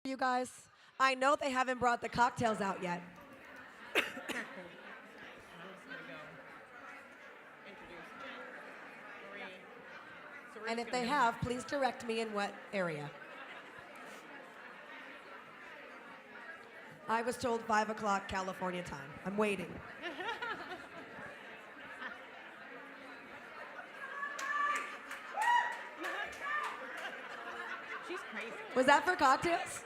you guys? I know they haven't brought the cocktails out yet. I'm just going to go introduce Jen, Marie. So And if they have, please direct me in what area. I was told 5 o'clock California time. I'm waiting. She's crazy. Was that for cocktails?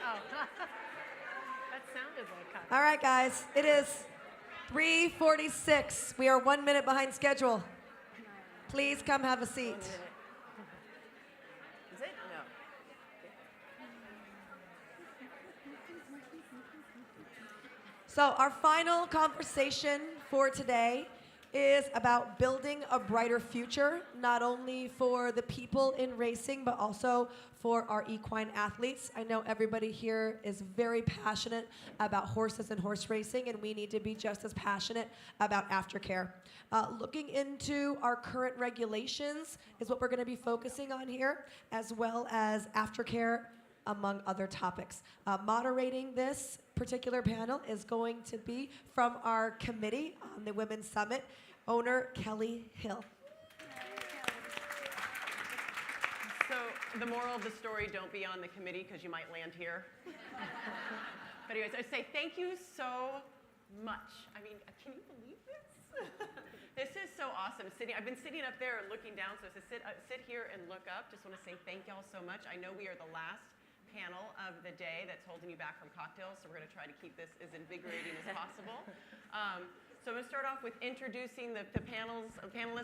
Oh, that sounded like cocktails. All right, guys. It is 3:46. We are 1 minute behind schedule. Please come have a seat. 1 minute. Is it? No. So our final conversation for today is about building a brighter future, not only for the people in racing, but also for our equine athletes. I know everybody here is very passionate about horses and horse racing, and we need to be just as passionate about aftercare. Looking into our current regulations is what we're going to be focusing on here, as well as aftercare, among other topics. Moderating this particular panel is going to be from our committee on the Women's Summit, owner Kellie Hill. So the moral of the story, don't be on the committee because you might land here. But anyways, I say thank you so much. I mean, can you believe this? This is so awesome. I've been sitting up there looking down, so to sit here and look up, just want to say thank y'all so much. I know we are the last panel of the day that's holding you back from cocktails, so we're going to try to keep this as invigorating as possible. So I'm going to start off with introducing the panelists.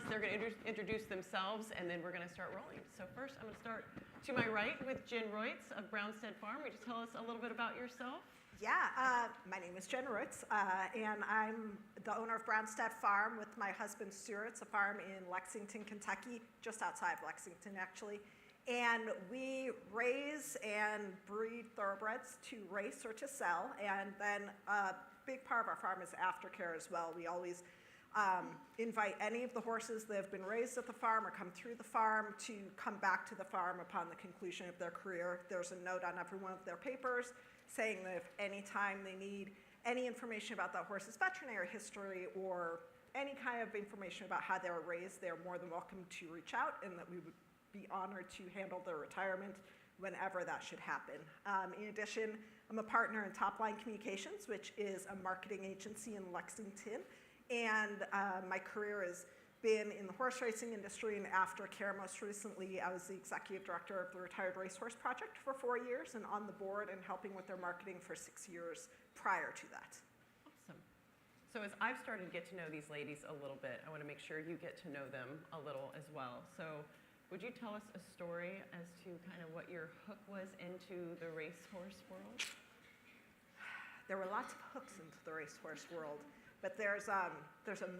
They're going to introduce themselves, and then we're going to start rolling. So first, I'm going to start to my right with Jen Roytz of Brownstead Farm. Would you tell us a little bit about yourself? Yeah, my name is Jen Roytz, and I'm the owner of Brownstead Farm with my husband Stuart. It's a farm in Lexington, Kentucky, just outside of Lexington, actually. And we raise and breed thoroughbreds to race or to sell, and then big part of our farm is aftercare as well. We always invite any of the horses that have been raised at the farm or come through the farm to come back to the farm upon the conclusion of their career. There's a note on every one of their papers saying that if any time they need any information about that horse's veterinary history or any kind of information about how they were raised, they're more than welcome to reach out, and that we would be honored to handle their retirement whenever that should happen. In addition, I'm a partner in Top Line Communications, which is a marketing agency in Lexington. And my career has been in the horse racing industry and aftercare. Most recently, I was the executive director of the Retired Racehorse Project for 4 years and on the board and helping with their marketing for 6 years prior to that. Awesome. So as I've started to get to know these ladies a little bit, I want to make sure you get to know them a little as well. So would you tell us a story as to kind of what your hook was into the racehorse world? There were lots of hooks into the racehorse world, but there's a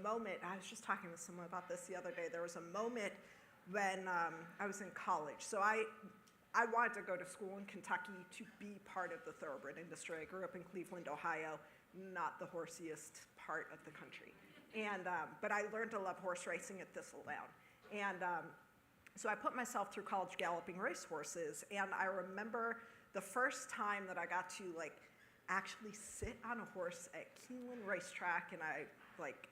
moment, I was just talking to someone about this the other day, there was a moment when I was in college. So I wanted to go to school in Kentucky to be part of the thoroughbred industry. I grew up in Cleveland, Ohio, not the horsiest part of the country. And, but I learned to love horse racing at Thistledown. And so I put myself through college galloping racehorses, and I remember the first time that I got to actually sit on a horse at Keeneland Racetrack, and I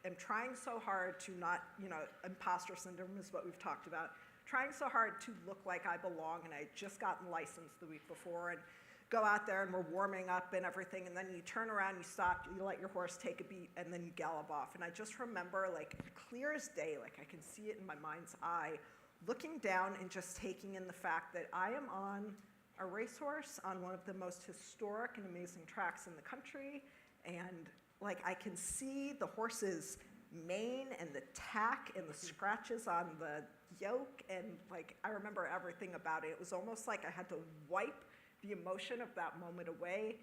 am trying so hard to not, imposter syndrome is what we've talked about, trying so hard to look like I belong, and I had just gotten licensed the week before, and go out there and we're warming up and everything, and then you turn around, you stop, you let your horse take a beat, and then you gallop off. And I just remember, clear as day, I can see it in my mind's eye, looking down and just taking in the fact that I am on a racehorse on one of the most historic and amazing tracks in the country, and I can see the horse's mane and the tack and the scratches on the yoke, and I remember everything about it. It was almost like I had to wipe the emotion of that moment away,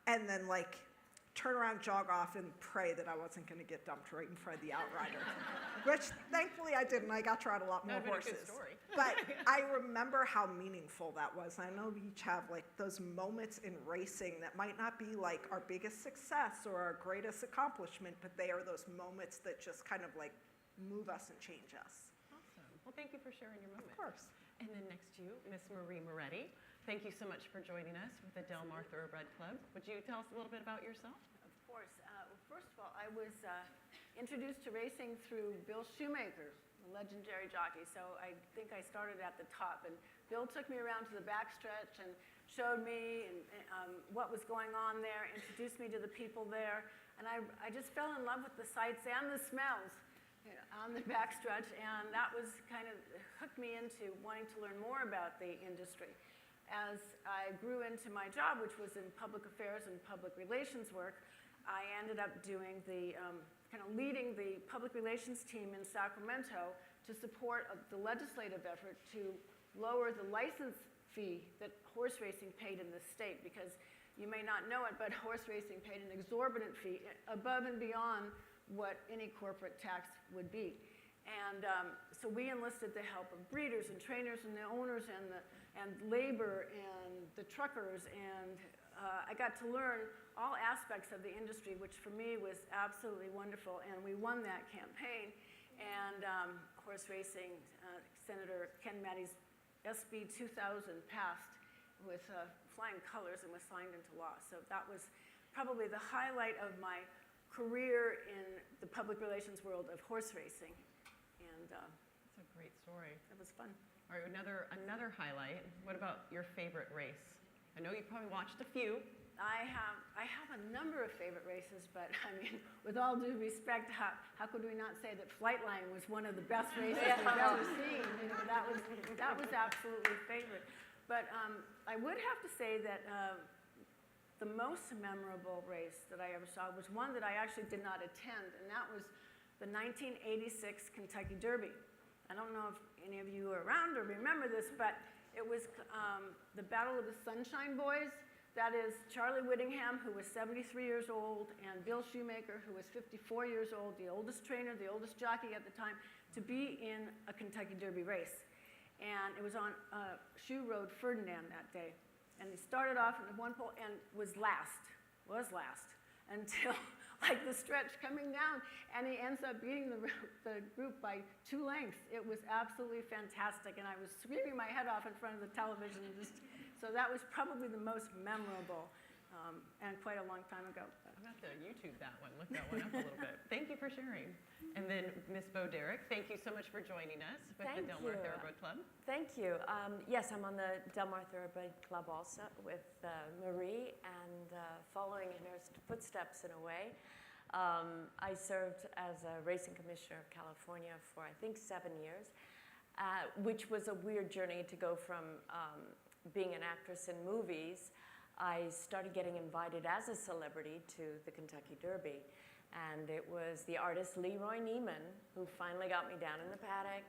and then turn around, jog off, and pray that I wasn't going to get dumped right in front of the outrider, which thankfully I didn't. I got to ride a lot more horses. Good story. But I remember how meaningful that was. I know we each have those moments in racing that might not be our biggest success or our greatest accomplishment, but they are those moments that just kind of move us and change us. Awesome. Well, thank you for sharing your moment. Of course. And then next to you, Miss Marie Moretti. Thank you so much for joining us with the Del Mar Thoroughbred Club. Would you tell us a little bit about yourself? Of course. Well, first of all, I was introduced to racing through Bill Shoemaker, the legendary jockey. So I think I started at the top. And Bill took me around to the backstretch and showed me what was going on there, introduced me to the people there. And I just fell in love with the sights and the smells on the backstretch. And that was kind of hooked me into wanting to learn more about the industry. As I grew into my job, which was in public affairs and public relations work, I ended up doing the kind of leading the public relations team in Sacramento to support the legislative effort to lower the license fee that horse racing paid in the state, because you may not know it, but horse racing paid an exorbitant fee above and beyond what any corporate tax would be. And so we enlisted the help of breeders and trainers and the owners and labor and the truckers, and I got to learn all aspects of the industry, which for me was absolutely wonderful, and we won that campaign. And horse racing, Senator Ken Mattey's SB 2000 passed with flying colors and was signed into law. So that was probably the highlight of my career in the public relations world of horse racing. And That's a great story. it was fun. All right, another highlight. What about your favorite race? I know you probably watched a few. I have a number of favorite races, but I mean, with all due respect, how could we not say that Flightline was one of the best races we've ever seen? You know, that was absolutely favorite. But I would have to say that the most memorable race that I ever saw was one that I actually did not attend, and that was the 1986 Kentucky Derby. I don't know if any of you are around or remember this, but it was the Battle of the Sunshine Boys. That is Charlie Whittingham, who was 73 years old, and Bill Shoemaker, who was 54 years old, the oldest trainer, the oldest jockey at the time, to be in a Kentucky Derby race. And it was on Shoe Road, Ferdinand, that day. And he started off in one pole and was last, until like the stretch coming down, and he ends up beating the group by 2 lengths. It was absolutely fantastic, and I was screaming my head off in front of the television. So that was probably the most memorable, and quite a long time ago. I'm going to have to YouTube that one, look that one up a little bit. Thank you for sharing. And then Ms. Bo Derek, thank you so much for joining us with the Del Mar Thoroughbred Club. Thank you. Yes, I'm on the Del Mar Thoroughbred Club also with Marie, and following in her footsteps in a way. I served as a racing commissioner of California for I think 7 years, which was a weird journey to go from being an actress in movies. I started getting invited as a celebrity to the Kentucky Derby, and it was the artist Leroy Neiman who finally got me down in the paddock,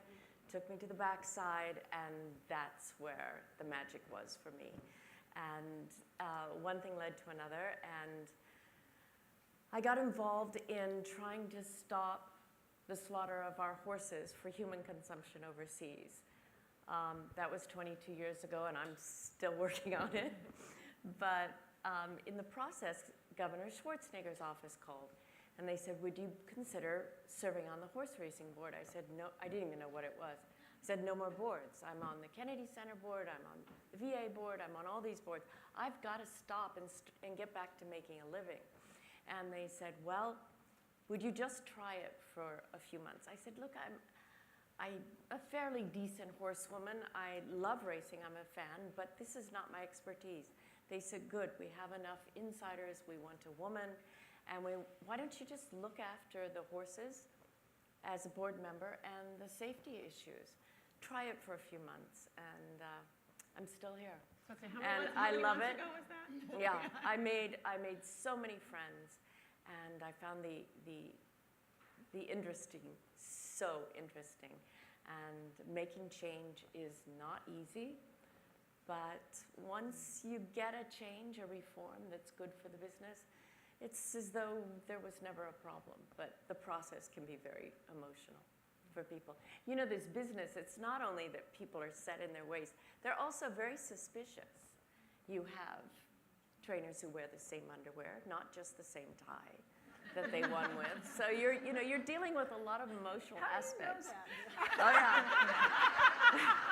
took me to the backside, and that's where the magic was for me. And one thing led to another, and I got involved in trying to stop the slaughter of our horses for human consumption overseas. That was 22 years ago, and I'm still working on it. But in the process, Governor Schwarzenegger's office called, and they said, would you consider serving on the horse racing board? I said, no, I didn't even know what it was. I said, no more boards. I'm on the Kennedy Center board, I'm on the VA board, I'm on all these boards. I've got to stop and get back to making a living. And they said, well, would you just try it for a few months? I said, look, I'm a fairly decent horsewoman. I love racing, I'm a fan, but this is not my expertise. They said, good, we have enough insiders, we want a woman, and why don't you just look after the horses as a board member and the safety issues? Try it for a few months, and I'm still here. So And I love it. How many months ago was that? Yeah, I made so many friends, and I found the interesting so interesting. And making change is not easy, but once you get a change, a reform that's good for the business, it's as though there was never a problem, but the process can be very emotional for people. You know, this business, it's not only that people are set in their ways, they're also very suspicious. You have trainers who wear the same underwear, not just the same tie that they won with. So you're dealing with a lot of emotional aspects. How do you know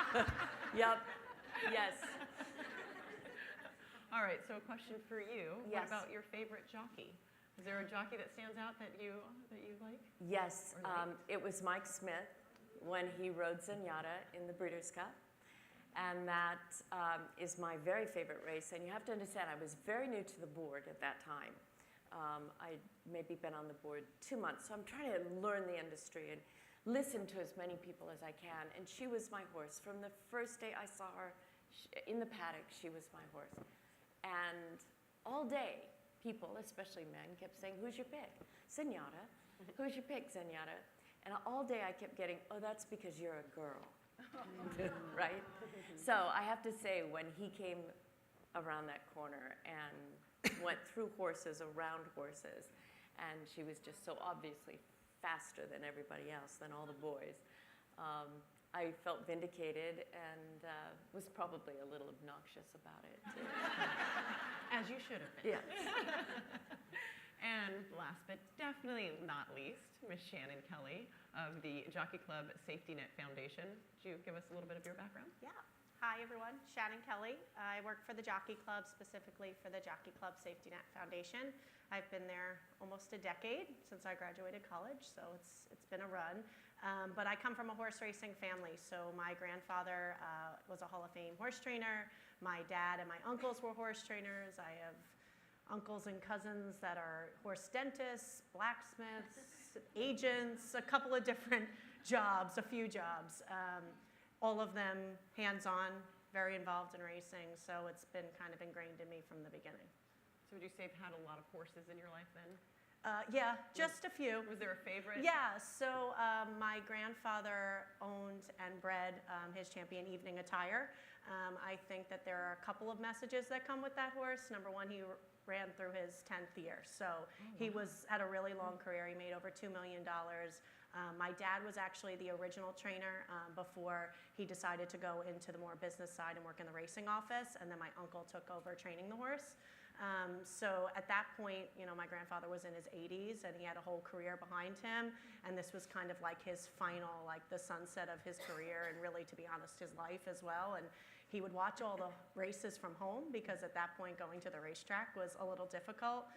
that? Oh yeah. Yep. Yes. All right, so a question for you. Yes. What about your favorite jockey? Is there a jockey that stands out that you like? Yes, Or liked? it was Mike Smith when he rode Zenyatta in the Breeders' Cup. And that is my very favorite race. And you have to understand, I was very new to the board at that time. I'd maybe been on the board 2 months, so I'm trying to learn the industry and listen to as many people as I can. And she was my horse. From the first day I saw her in the paddock, she was my horse. And all day, people, especially men, kept saying, who's your pick? Zenyatta. Who's your pick, Zenyatta? And all day I kept getting, oh, that's because you're a girl. Right? So I have to say, when he came around that corner and went through horses, around horses, and she was just so obviously faster than everybody else, than all the boys, I felt vindicated and was probably a little obnoxious about it, too. As you should have been. Yes. And last but definitely not least, Miss Shannon Kellie of the Jockey Club Safety Net Foundation. Could you give us a little bit of your background? Yeah. Hi, everyone. Shannon Kellie. I work for the Jockey Club, specifically for the Jockey Club Safety Net Foundation. I've been there almost a decade since I graduated college, so it's been a run. But I come from a horse racing family. So my grandfather was a Hall of Fame horse trainer. My dad and my uncles were horse trainers. I have uncles and cousins that are horse dentists, blacksmiths, agents, a couple of different jobs, a few jobs. All of them hands-on, very involved in racing. So it's been kind of ingrained in me from the beginning. So would you say you've had a lot of horses in your life then? Yeah, just a few. Was there a favorite? Yeah, so my grandfather owned and bred his champion Evening Attire. I think that there are a couple of messages that come with that horse. Number one, he ran through his 10th year. So he had a really long career. He made over $2 million. My dad was actually the original trainer before he decided to go into the more business side and work in the racing office. And then my uncle took over training the horse. So at that point, you know, my grandfather was in his 80s and he had a whole career behind him. And this was kind of like his final, like the sunset of his career and really, to be honest, his life as well. And he would watch all the races from home because at that point going to the racetrack was a little difficult.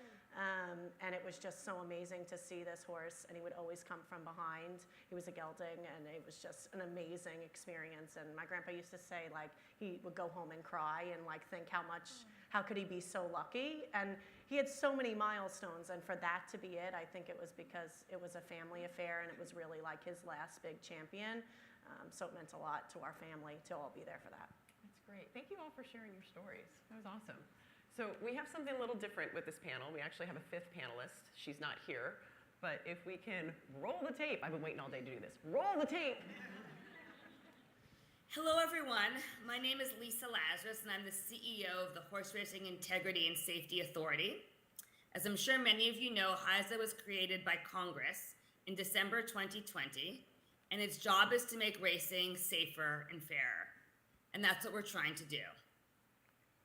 And it was just so amazing to see this horse, and he would always come from behind. He was a gelding, and it was just an amazing experience. And my grandpa used to say, like, he would go home and cry and like think how could he be so lucky? And he had so many milestones, and for that to be it, I think it was because it was a family affair, and it was really like his last big champion. So it meant a lot to our family to all be there for that. That's great. Thank you all for sharing your stories. That was awesome. So we have something a little different with this panel. We actually have a fifth panelist. She's not here. But if we can roll the tape. I've been waiting all day to do this. Roll the tape. Hello, everyone. My name is Lisa Lazarus, and I'm the CEO of the Horse Racing Integrity and Safety Authority. As I'm sure many of you know, HISA was created by Congress in December 2020, and its job is to make racing safer and fairer. And that's what we're trying to do.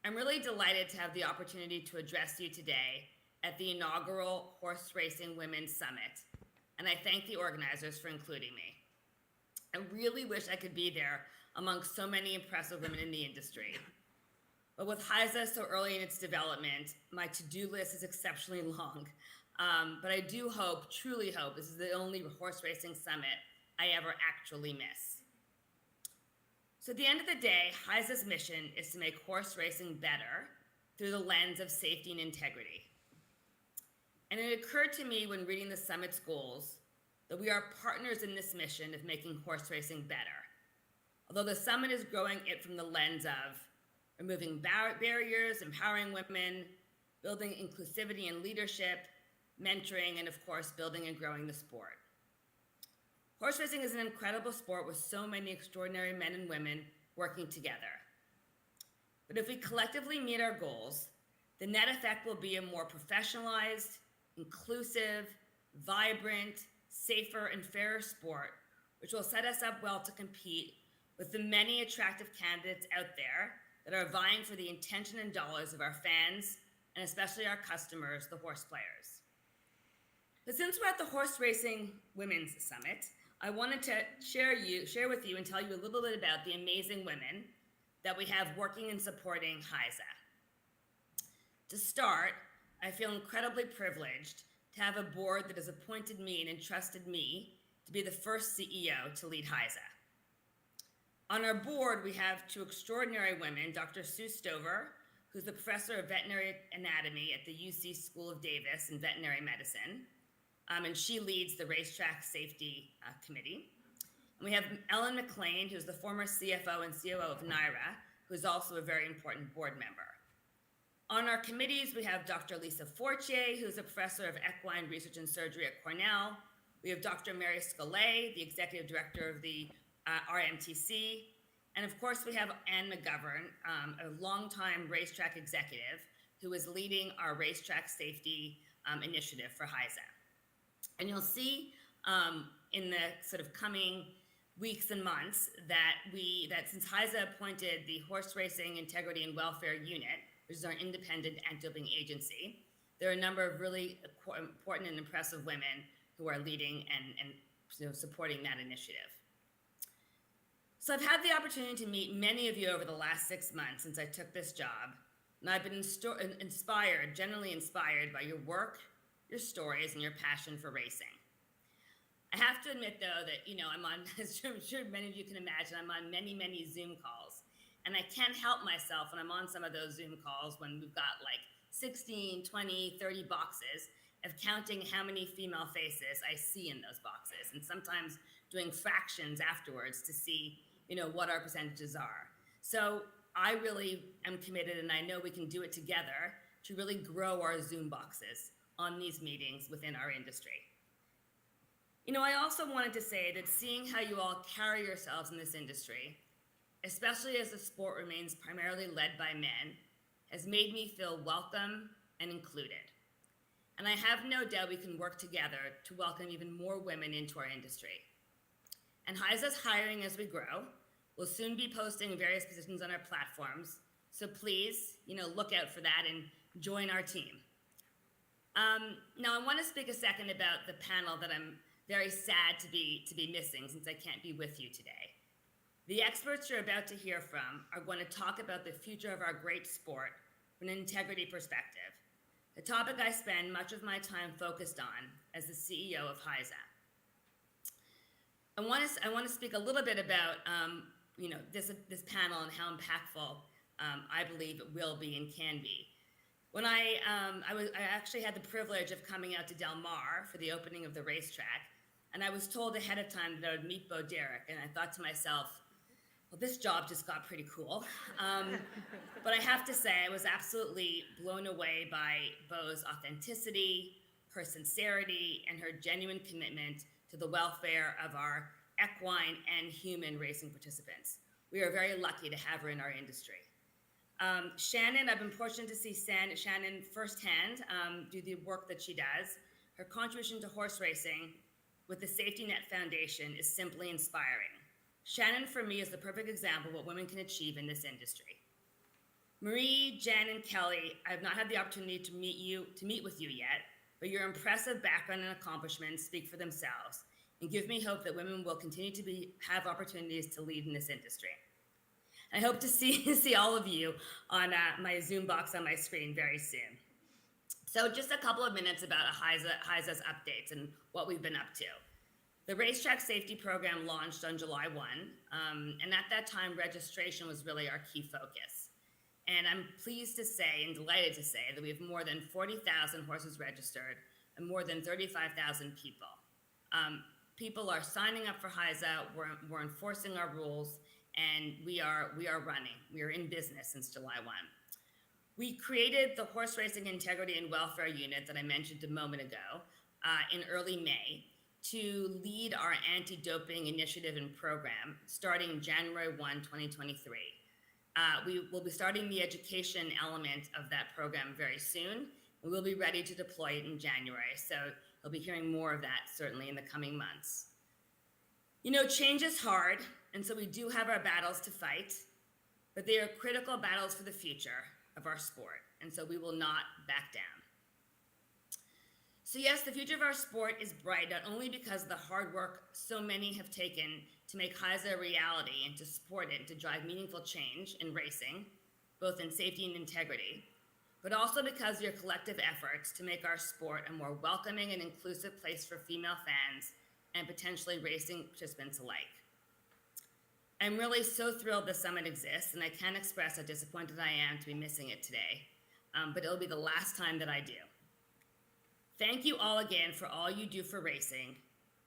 I'm really delighted to have the opportunity to address you today at the inaugural Horse Racing Women's Summit, and I thank the organizers for including me. I really wish I could be there among so many impressive women in the industry. But with HISA so early in its development, my to-do list is exceptionally long. But I do hope, truly hope, this is the only horse racing summit I ever actually miss. So at the end of the day, HISA's mission is to make horse racing better through the lens of safety and integrity. And it occurred to me when reading the summit's goals that we are partners in this mission of making horse racing better. Although the summit is growing it from the lens of removing barriers, empowering women, building inclusivity and leadership, mentoring, and of course, building and growing the sport. Horse racing is an incredible sport with so many extraordinary men and women working together. But if we collectively meet our goals, the net effect will be a more professionalized, inclusive, vibrant, safer, and fairer sport, which will set us up well to compete with the many attractive candidates out there that are vying for the attention and dollars of our fans, and especially our customers, the horse players. But since we're at the Horse Racing Women's Summit, I wanted to share with you and tell you a little bit about the amazing women that we have working and supporting HISA. To start, I feel incredibly privileged to have a board that has appointed me and entrusted me to be the first CEO to lead HISA. On our board, we have two extraordinary women, Dr. Sue Stover, who's the professor of veterinary anatomy at the UC School of Davis in veterinary medicine, and she leads the racetrack safety committee. And we have Ellen McLean, who's the former CFO and COO of NYRA, who's also a very important board member. On our committees, we have Dr. Lisa Fortier, who's a professor of equine research and surgery at Cornell. We have Dr. Mary Scolay, the executive director of the RMTC. And of course, we have Ann McGovern, a longtime racetrack executive who is leading our racetrack safety initiative for HISA. And you'll see in the sort of coming weeks and months that since HISA appointed the Horse Racing Integrity and Welfare Unit, which is our independent anti-doping agency, there are a number of really important and impressive women who are leading and supporting that initiative. So I've had the opportunity to meet many of you over the last 6 months since I took this job, and I've been generally inspired by your work, your stories, and your passion for racing. I have to admit, though, that, I'm on, as I'm sure many of you can imagine, I'm on many, many Zoom calls. And I can't help myself when I'm on some of those Zoom calls when we've got like 16, 20, 30 boxes of counting how many female faces I see in those boxes, and sometimes doing fractions afterwards to see, what our percentages are. So I really am committed, and I know we can do it together to really grow our Zoom boxes on these meetings within our industry. I also wanted to say that seeing how you all carry yourselves in this industry, especially as the sport remains primarily led by men, has made me feel welcome and included. And I have no doubt we can work together to welcome even more women into our industry. And HISA's hiring as we grow. We'll soon be posting various positions on our platforms, so please, look out for that and join our team. Now, I want to speak a second about the panel that I'm very sad to be missing since I can't be with you today. The experts you're about to hear from are going to talk about the future of our great sport from an integrity perspective, a topic I spend much of my time focused on as the CEO of HISA. I want to speak a little bit about this panel and how impactful I believe it will be and can be. When I actually had the privilege of coming out to Del Mar for the opening of the racetrack, and I was told ahead of time that I would meet Bo Derek, and I thought to myself, well, this job just got pretty cool. But I have to say, I was absolutely blown away by Bo's authenticity, her sincerity, and her genuine commitment to the welfare of our equine and human racing participants. We are very lucky to have her in our industry. Shannon, I've been fortunate to see Shannon firsthand do the work that she does. Her contribution to horse racing with the Safety Net Foundation is simply inspiring. Shannon, for me, is the perfect example of what women can achieve in this industry. Marie, Jen, and Kellie, I have not had the opportunity to meet with you yet, but your impressive background and accomplishments speak for themselves and give me hope that women will continue to have opportunities to lead in this industry. I hope to see all of you on my Zoom box on my screen very soon. So just a couple of minutes about HISA's updates and what we've been up to. The racetrack safety program launched on July 1, and at that time, registration was really our key focus. And I'm pleased to say and delighted to say that we have more than 40,000 horses registered and more than 35,000 people. People are signing up for HISA, we're enforcing our rules, and we are running. We are in business since July 1. We created the Horse Racing Integrity and Welfare Unit that I mentioned a moment ago in early May to lead our anti-doping initiative and program starting January 1, 2023. We will be starting the education element of that program very soon. We will be ready to deploy it in January, so you'll be hearing more of that certainly in the coming months. Change is hard, and so we do have our battles to fight, but they are critical battles for the future of our sport, and so we will not back down. So yes, the future of our sport is bright, not only because of the hard work so many have taken to make HISA a reality and to support it and to drive meaningful change in racing, both in safety and integrity, but also because of your collective efforts to make our sport a more welcoming and inclusive place for female fans and potentially racing participants alike. I'm really so thrilled the summit exists, and I can't express how disappointed I am to be missing it today, but it'll be the last time that I do. Thank you all again for all you do for racing,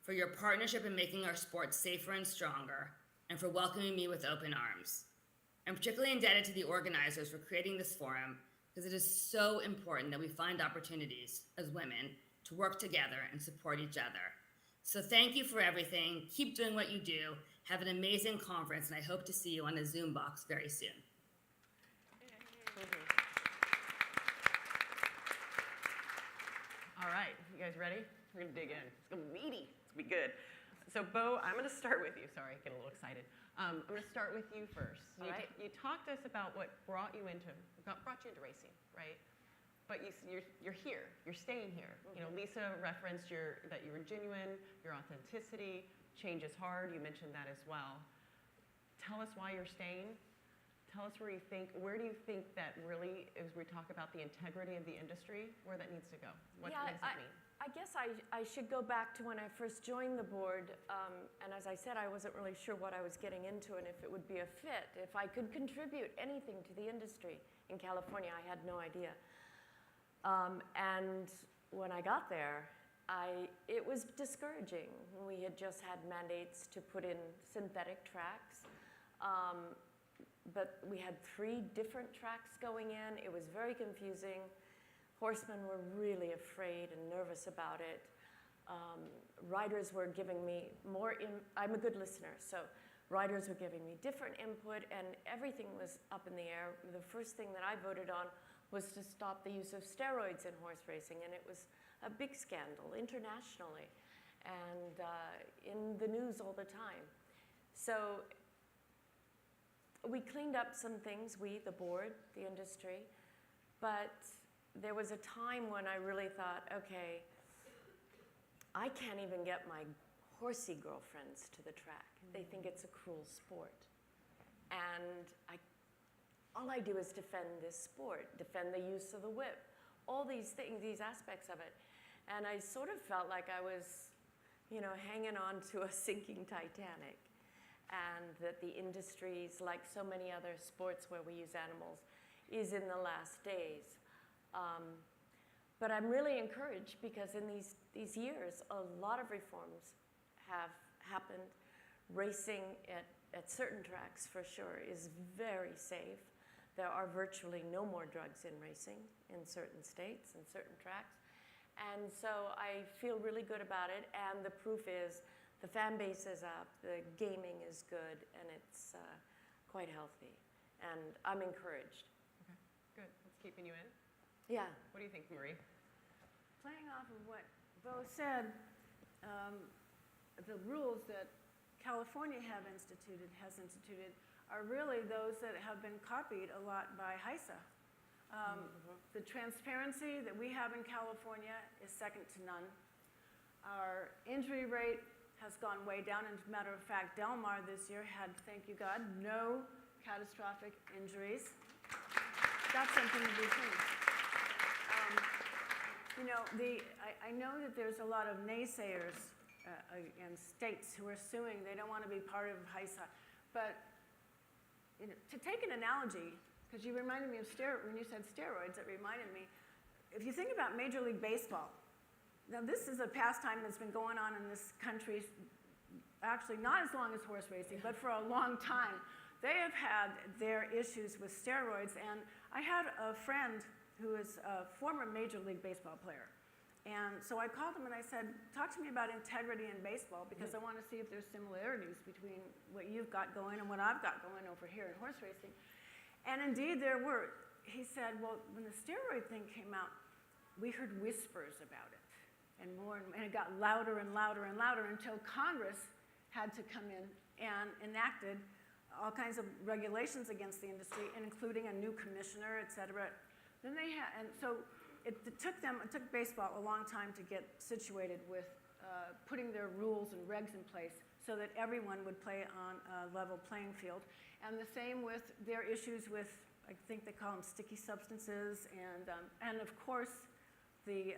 for your partnership in making our sport safer and stronger, and for welcoming me with open arms. I'm particularly indebted to the organizers for creating this forum, because it is so important that we find opportunities as women to work together and support each other. So thank you for everything. Keep doing what you do. Have an amazing conference, and I hope to see you on a Zoom box very soon. All right, you guys ready? We're gonna dig in. It's gonna be meaty. It's gonna be good. So Bo, I'm gonna start with you. Sorry, I get a little excited. I'm gonna start with you first. All right. You talked to us about what brought you into racing, right? But you're here. You're staying here. Mm-hmm. You know, Lisa referenced that you were genuine, your authenticity. Change is hard. You mentioned that as well. Tell us why you're staying. Tell us where do you think that really, as we talk about the integrity of the industry, where that needs to go? What does it mean? I guess I should go back to when I first joined the board, and as I said, I wasn't really sure what I was getting into and if it would be a fit. If I could contribute anything to the industry in California, I had no idea. And when I got there, it was discouraging. We had just had mandates to put in synthetic tracks, but we had 3 different tracks going in. It was very confusing. Horsemen were really afraid and nervous about it. Riders were giving me I'm a good listener, so riders were giving me different input, and everything was up in the air. The first thing that I voted on was to stop the use of steroids in horse racing, and it was a big scandal internationally and in the news all the time. So we cleaned up some things, the board, the industry, but there was a time when I really thought, okay, I can't even get my horsey girlfriends to the track. They think it's a cruel sport. And all I do is defend this sport, defend the use of the whip, all these things, these aspects of it. And I sort of felt like I was, hanging on to a sinking Titanic, and that the industries, like so many other sports where we use animals, is in the last days. But I'm really encouraged because in these years, a lot of reforms have happened. Racing at certain tracks, for sure, is very safe. There are virtually no more drugs in racing in certain states and certain tracks. And so I feel really good about it. And the proof is the fan base is up, the gaming is good, and it's quite healthy. And I'm encouraged. Okay, good. What's keeping you in? Yeah. What do you think, Marie? Playing off of what Bo said, the rules that California has instituted are really those that have been copied a lot by HISA. The transparency that we have in California is second to none. Our injury rate has gone way down. As a matter of fact, Del Mar this year had, thank you God, no catastrophic injuries. That's something to be seen. I know that there's a lot of naysayers in states who are suing. They don't want to be part of HISA. But to take an analogy, because you reminded me of when you said steroids, it reminded me, if you think about Major League Baseball, now this is a pastime that's been going on in this country, actually not as long as horse racing, but for a long time. They have had their issues with steroids, and I had a friend who is a former Major League Baseball player. And so I called him and I said, talk to me about integrity in baseball, because I want to see if there's similarities between what you've got going and what I've got going over here in horse racing. And indeed there were. He said, well, when the steroid thing came out, we heard whispers about it. And it got louder and louder and louder until Congress had to come in and enacted all kinds of regulations against the industry, including a new commissioner, et cetera. Then and so it took baseball a long time to get situated with putting their rules and regs in place so that everyone would play on a level playing field. And the same with their issues with I think they call them sticky substances, and of course, the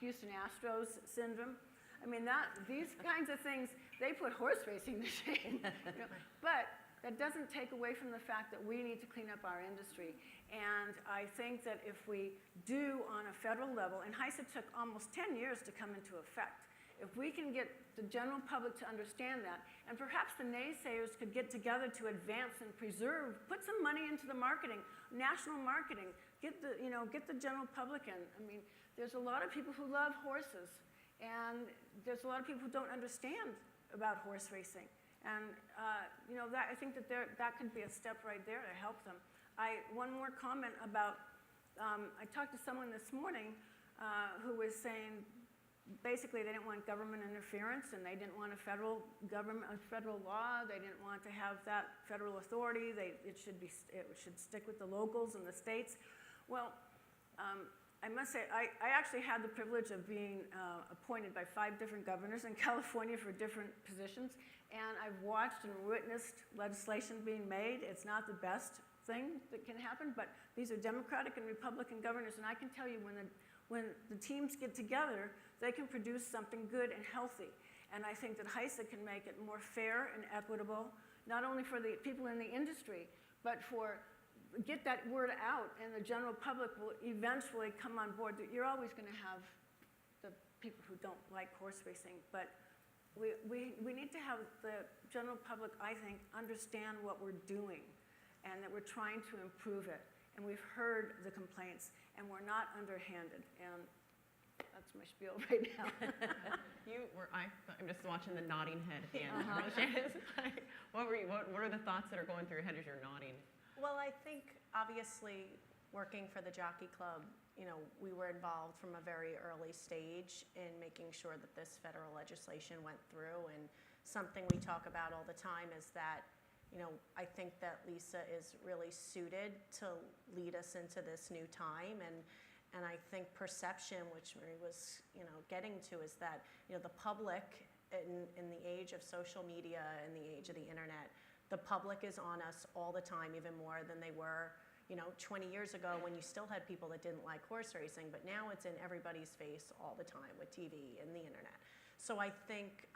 Houston Astros syndrome. I mean, these kinds of things, they put horse racing to shame. You know? But that doesn't take away from the fact that we need to clean up our industry. And I think that if we do on a federal level, and HISA took almost 10 years to come into effect, if we can get the general public to understand that, and perhaps the naysayers could get together to advance and preserve, put some money into the marketing, national marketing, get the general public in. I mean, there's a lot of people who love horses, and there's a lot of people who don't understand about horse racing. And I think that that could be a step right there to help them. One more comment about, I talked to someone this morning who was saying basically they didn't want government interference, and they didn't want a federal law. They didn't want to have that federal authority. It should stick with the locals and the states. Well, I must say, I actually had the privilege of being appointed by 5 different governors in California for different positions, and I've watched and witnessed legislation being made. It's not the best thing that can happen, but these are Democratic and Republican governors, and I can tell you when the teams get together, they can produce something good and healthy. And I think that HISA can make it more fair and equitable, not only for the people in the industry, but get that word out, and the general public will eventually come on board. You're always going to have the people who don't like horse racing, but we need to have the general public, I think, understand what we're doing and that we're trying to improve it. And we've heard the complaints, and we're not underhanded. And that's my spiel right now. I'm just watching the nodding head at the end. What are the thoughts that are going through your head as you're nodding? Well, I think obviously working for the Jockey Club, we were involved from a very early stage in making sure that this federal legislation went through. And something we talk about all the time is that, I think that Lisa is really suited to lead us into this new time. And I think perception, which Marie was, getting to, is that, the public in the age of social media and the age of the internet, the public is on us all the time, even more than they were, 20 years ago when you still had people that didn't like horse racing, but now it's in everybody's face all the time with TV and the internet. So I think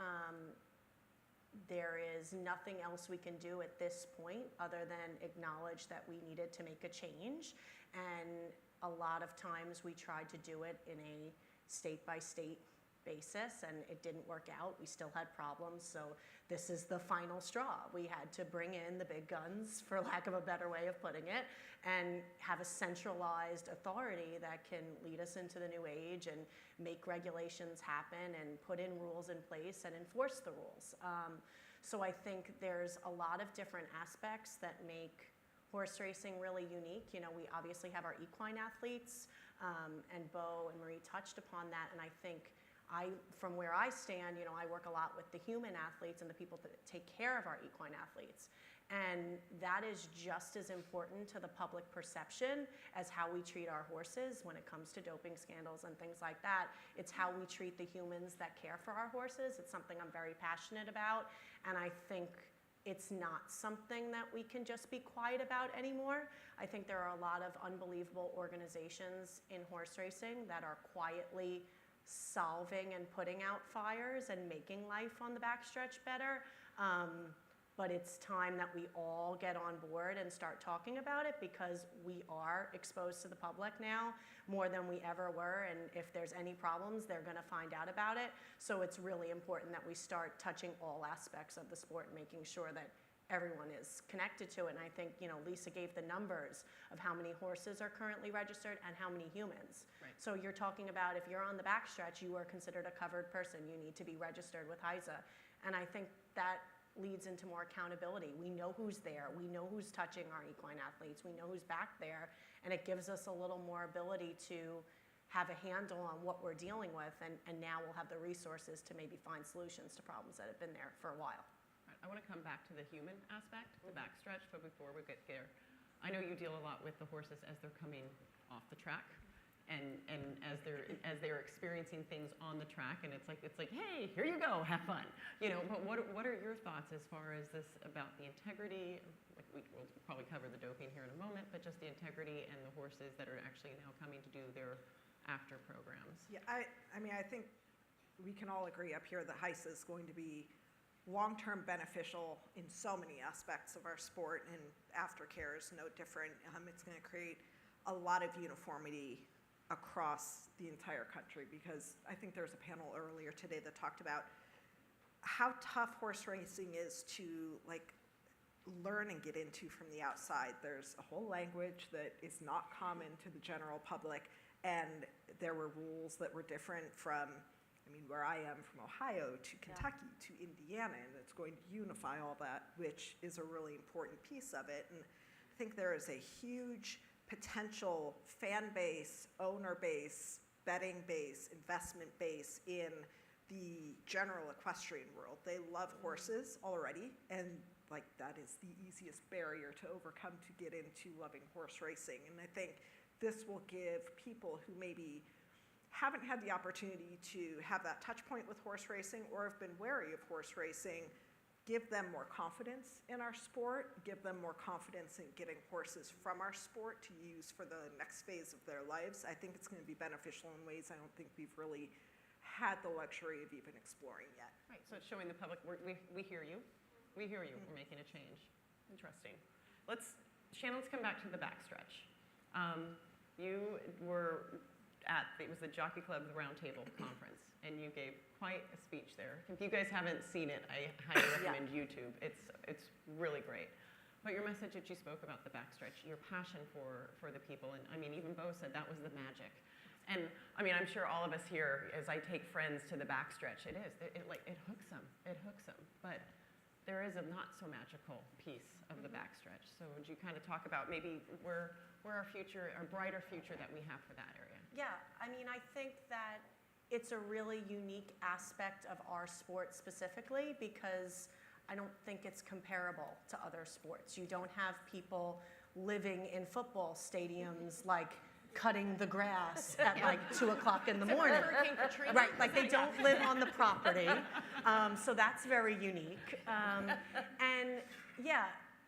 there is nothing else we can do at this point other than acknowledge that we needed to make a change. And a lot of times we tried to do it in a state-by-state basis, and it didn't work out. We still had problems, so this is the final straw. We had to bring in the big guns, for lack of a better way of putting it, and have a centralized authority that can lead us into the new age and make regulations happen and put in rules in place and enforce the rules. So I think there's a lot of different aspects that make horse racing really unique. We obviously have our equine athletes, and Bo and Marie touched upon that, and I think from where I stand, I work a lot with the human athletes and the people that take care of our equine athletes. And that is just as important to the public perception as how we treat our horses when it comes to doping scandals and things like that. It's how we treat the humans that care for our horses. It's something I'm very passionate about, and I think it's not something that we can just be quiet about anymore. I think there are a lot of unbelievable organizations in horse racing that are quietly solving and putting out fires and making life on the backstretch better. But it's time that we all get on board and start talking about it, because we are exposed to the public now more than we ever were. And if there's any problems, they're going to find out about it. So it's really important that we start touching all aspects of the sport and making sure that everyone is connected to it. And I think, Lisa gave the numbers of how many horses are currently registered and how many humans. Right. So you're talking about if you're on the backstretch, you are considered a covered person. You need to be registered with HISA. And I think that leads into more accountability. We know who's there. We know who's touching our equine athletes. We know who's back there. And it gives us a little more ability to have a handle on what we're dealing with. And now we'll have the resources to maybe find solutions to problems that have been there for a while. Right. I want to come back to the human aspect, the backstretch, but before we get there, I know you deal a lot with the horses as they're coming off the track. and as they're experiencing things on the track, and it's like, hey, here you go, have fun, you know. But what are your thoughts as far as this about the integrity? Like we'll probably cover the doping here in a moment, but just the integrity and the horses that are actually now coming to do their after programs. Yeah, I mean, I think we can all agree up here that HISA is going to be long-term beneficial in so many aspects of our sport, and aftercare is no different. It's going to create a lot of uniformity across the entire country, because I think there was a panel earlier today that talked about how tough horse racing is to like learn and get into from the outside. There's a whole language that is not common to the general public, and there were rules that were different from, I mean, where I am, from Ohio to Kentucky to Indiana, and it's going to unify all that, which is a really important piece of it. And I think there is a huge potential fan base, owner base, betting base, investment base in the general equestrian world. They love horses already, and like that is the easiest barrier to overcome to get into loving horse racing. And I think this will give people who maybe haven't had the opportunity to have that touch point with horse racing or have been wary of horse racing, give them more confidence in our sport, give them more confidence in getting horses from our sport to use for the next phase of their lives. I think it's going to be beneficial in ways I don't think we've really had the luxury of even exploring yet. Right, so it's showing the public, we hear you. We hear you, we're making a change. Interesting. Shannon, let's come back to the backstretch. You were at, it was the Jockey Club Roundtable Conference, and you gave quite a speech there. If you guys haven't seen it, I highly recommend YouTube. It's really great. But your message that you spoke about the backstretch, your passion for the people, and I mean, even Bo said that was the magic. And I mean, I'm sure all of us here, as I take friends to the backstretch, it hooks them. It hooks them. But there is a not so magical piece of the backstretch. So would you kind of talk about maybe where our future, our brighter future that we have for that area? Yeah, I mean, I think that it's a really unique aspect of our sport specifically, because I don't think it's comparable to other sports. You don't have people living in football stadiums like cutting the grass at like 2 o'clock in the morning. Right, like they don't live on the property. So that's very unique. And yeah,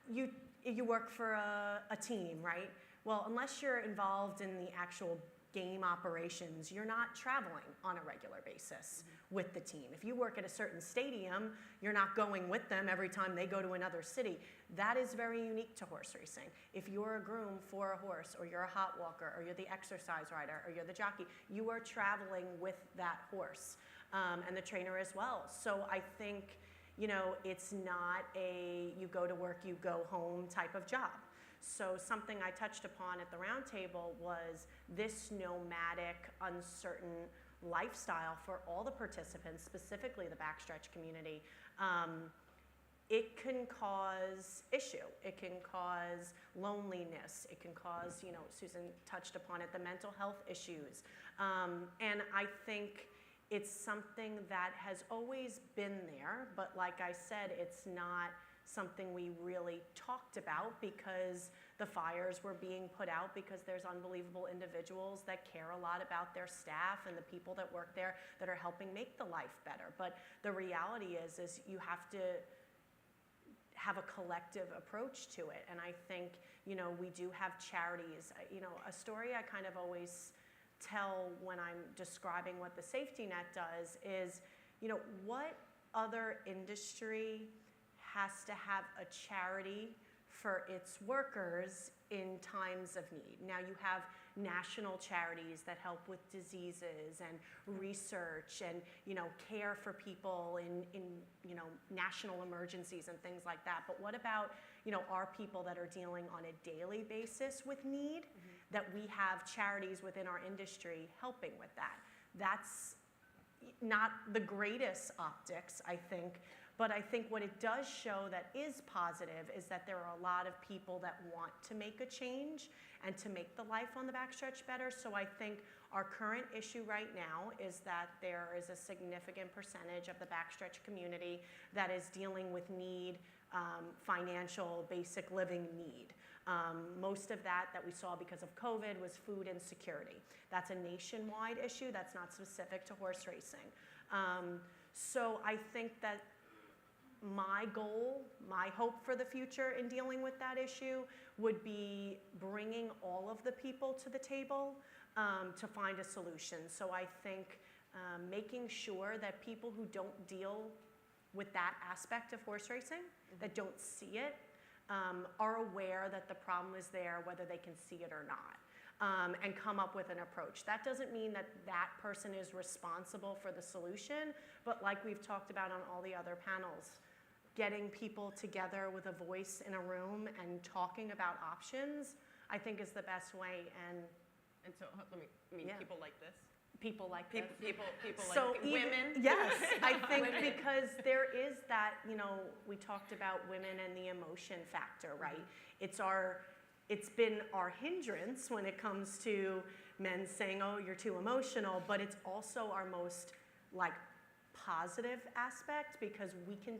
you work for a team, right? Well, unless you're involved in the actual game operations, you're not traveling on a regular basis with the team. If you work at a certain stadium, you're not going with them every time they go to another city. That is very unique to horse racing. If you're a groom for a horse, or you're a hot walker, or you're the exercise rider, or you're the jockey, you are traveling with that horse, and the trainer as well. So I think, you know, it's not a you go to work, you go home type of job. So something I touched upon at the roundtable was this nomadic, uncertain lifestyle for all the participants, specifically the backstretch community. It can cause issue. It can cause loneliness. It can cause, you know, Susan touched upon it, the mental health issues. And I think it's something that has always been there, but like I said, it's not something we really talked about because the fires were being put out because there's unbelievable individuals that care a lot about their staff and the people that work there that are helping make the life better. But the reality is you have to have a collective approach to it. And I think, you know, we do have charities. You know, a story I kind of always tell when I'm describing what the safety net does is, you know, what other industry has to have a charity for its workers in times of need. Now you have national charities that help with diseases and research and, you know, care for people in you know, national emergencies and things like that. But what about, you know, our people that are dealing on a daily basis with need, that we have charities within our industry helping with that? That's not the greatest optics, I think. But I think what it does show that is positive is that there are a lot of people that want to make a change and to make the life on the backstretch better. So I think our current issue right now is that there is a significant percentage of the backstretch community that is dealing with need, financial, basic living need. Most of that we saw because of COVID was food insecurity. That's a nationwide issue. That's not specific to horse racing. So I think that my goal, my hope for the future in dealing with that issue would be bringing all of the people to the table to find a solution. So I think making sure that people who don't deal with that aspect of horse racing, that don't see it, are aware that the problem is there, whether they can see it or not, and come up with an approach. That doesn't mean that that person is responsible for the solution, but like we've talked about on all the other panels, getting people together with a voice in a room and talking about options, I think is the best way. And so let me, Yeah. people like this. People like this. People So like even- women. Yes, I think because there is that, we talked about women and the emotion factor, right? It's been our hindrance when it comes to men saying, oh, you're too emotional, but it's also our most positive aspect because we can,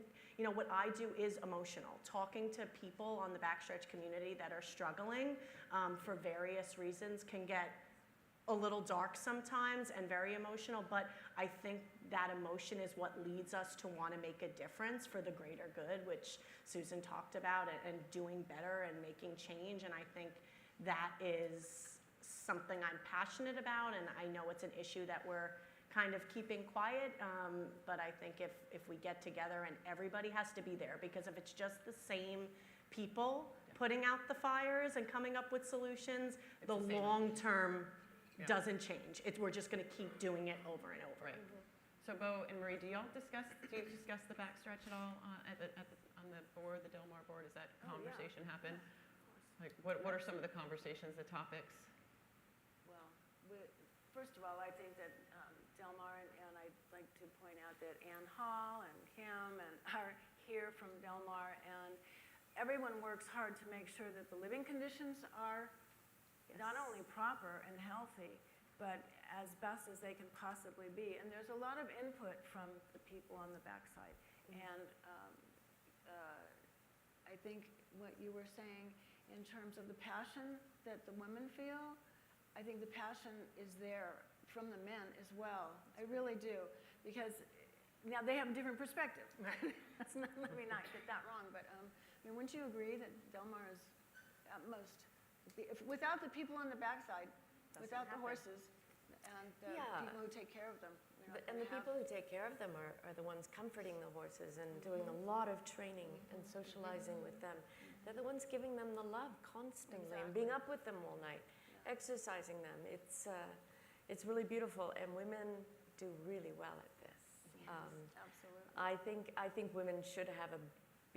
what I do is emotional. Talking to people on the backstretch community that are struggling for various reasons can get a little dark sometimes and very emotional, but I think that emotion is what leads us to want to make a difference for the greater good, which Susan talked about, and doing better and making change. And I think that is something I'm passionate about, and I know it's an issue that we're kind of keeping quiet, but I think if we get together, and everybody has to be there, because if it's just the same people putting out the fires and coming up with solutions, the long term doesn't change. We're just going to keep doing it over and over. Right. So Bo and Marie, do you discuss the backstretch at all on the board, the Del Mar board? Does that conversation happen? Like, what are some of the conversations, the topics? Well, first of all, I think that Del Mar, and I'd like to point out that Ann Hall and Kim are here from Del Mar, and everyone works hard to make sure that the living conditions are not only proper and healthy, but as best as they can possibly be. And there's a lot of input from the people on the backside. And I think what you were saying in terms of the passion that the women feel, I think the passion is there from the men as well. I really do. Because now they have a different perspective. Let me not get that wrong. But wouldn't you agree that Del Mar is at most, without the people on the backside, without the horses and the people who take care of them. And the people who take care of them are the ones comforting the horses and doing a lot of training and socializing with them. They're the ones giving them the love constantly and being up with them all night, exercising them. It's really beautiful, and women do really well at this. Absolutely. I think women should have a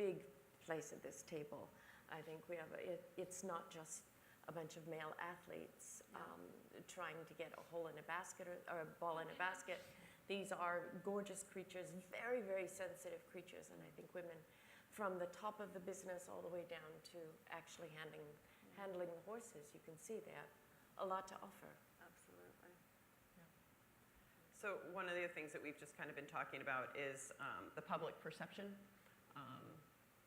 big place at this table. I think we have it's not just a bunch of male athletes trying to get a hole in a basket or a ball in a basket. These are gorgeous creatures, very, very sensitive creatures, and I think women, from the top of the business all the way down to actually handling the horses, you can see they have a lot to offer. Absolutely. So one of the things that we've just kind of been talking about is the public perception.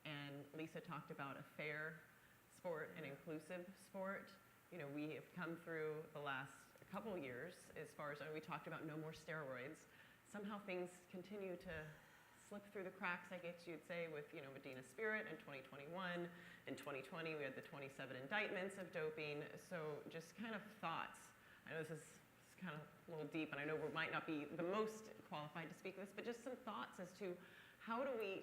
And Lisa talked about a fair sport and inclusive sport. We have come through the last couple years as far as we talked about no more steroids. Somehow things continue to slip through the cracks, I guess you'd say, with Medina Spirit in 2021. In 2020, we had the 27 indictments of doping. So just kind of thoughts. I know this is kind of a little deep, and I know we might not be the most qualified to speak this, but just some thoughts as to how do we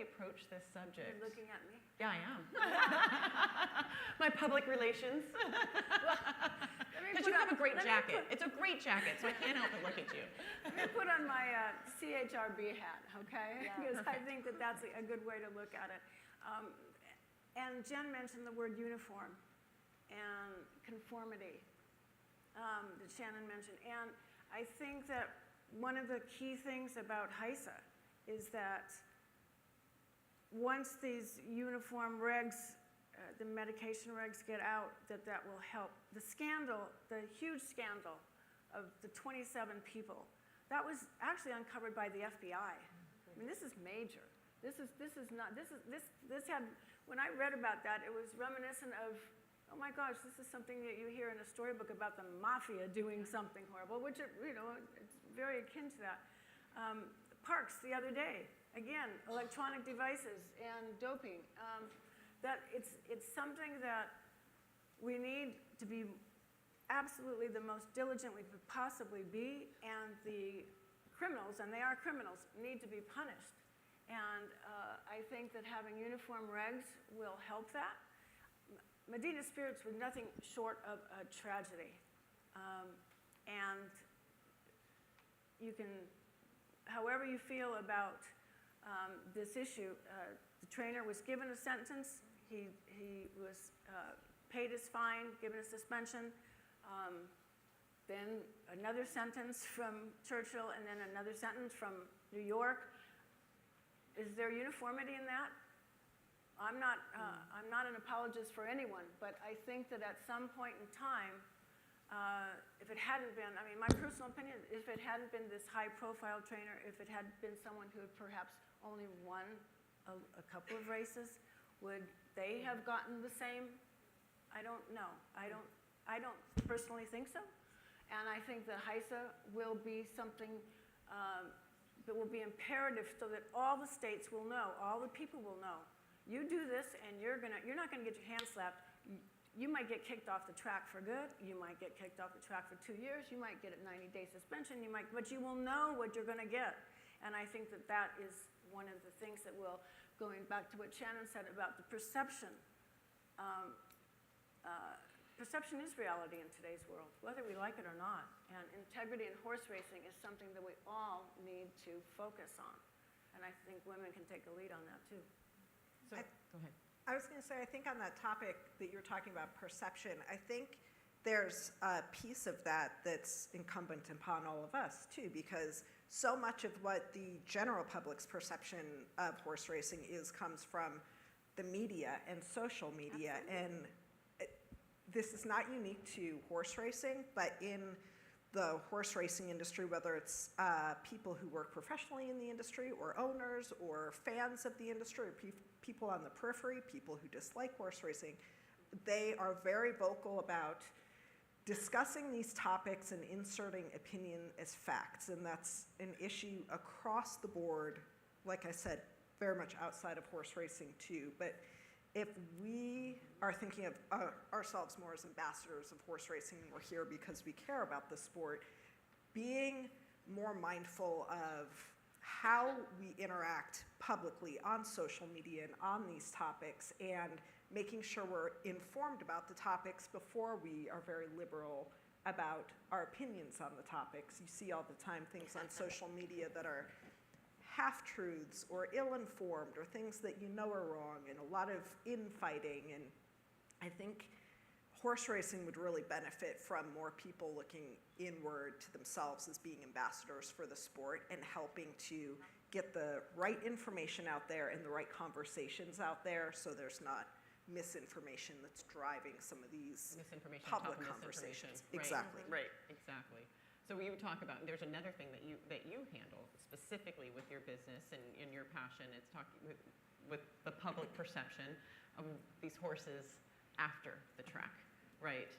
approach this subject? You're looking at me? Yeah, I am. My public relations. Because you have a great jacket. It's a great jacket, so I can't help but look at you. Let me put on my CHRB hat, okay? Because I think that that's a good way to look at it. And Jen mentioned the word uniform and conformity that Shannon mentioned. And I think that one of the key things about HISA is that once these uniform regs, the medication regs get out, that will help. The scandal, the huge scandal of the 27 people, that was actually uncovered by the FBI. I mean, this is major. This had, when I read about that, it was reminiscent of, oh my gosh, this is something that you hear in a storybook about the mafia doing something horrible, which, it's very akin to that. Parks the other day, again, electronic devices and doping. That it's something that we need to be absolutely the most diligent we could possibly be, and the criminals, and they are criminals, need to be punished. And I think that having uniform regs will help that. Medina Spirits was nothing short of a tragedy. And you can, however you feel about this issue, the trainer was given a sentence. He was paid his fine, given a suspension. Then another sentence from Churchill, and then another sentence from New York. Is there uniformity in that? I'm not an apologist for anyone, but I think that at some point in time, if it hadn't been, I mean, my personal opinion, if it hadn't been this high-profile trainer, if it had been someone who had perhaps only won a couple of races, would they have gotten the same? I don't know. I don't personally think so. And I think that HISA will be something that will be imperative so that all the states will know, all the people will know. You do this and you're not gonna get your hand slapped. You might get kicked off the track for good. You might get kicked off the track for 2 years. You might get a 90-day suspension. But you will know what you're gonna get. And I think that that is one of the things that will, going back to what Shannon said about the perception, perception is reality in today's world, whether we like it or not. And integrity in horse racing is something that we all need to focus on. And I think women can take a lead on that too. So, go ahead. I was going to say, I think on that topic that you're talking about, perception, I think there's a piece of that that's incumbent upon all of us too, because so much of what the general public's perception of horse racing is comes from the media and social media. Absolutely. And this is not unique to horse racing, but in the horse racing industry, whether it's people who work professionally in the industry or owners or fans of the industry or people on the periphery, people who dislike horse racing, they are very vocal about discussing these topics and inserting opinion as facts. And that's an issue across the board, like I said, very much outside of horse racing too. But if we are thinking of ourselves more as ambassadors of horse racing, and we're here because we care about the sport, being more mindful of how we interact publicly on social media and on these topics, and making sure we're informed about the topics before we are very liberal about our opinions on the topics. You see all the time things on social media that are half-truths or ill-informed or things that you know are wrong, and a lot of infighting. And I think horse racing would really benefit from more people looking inward to themselves as being ambassadors for the sport and helping to get the right information out there and the right conversations out there, so there's not misinformation that's driving some of these Misinformation, public top of conversations. misinformation. Exactly. Right, exactly. So we would talk about, there's another thing that you handle specifically with your business and in your passion. It's talking with the public perception of these horses after the track, right?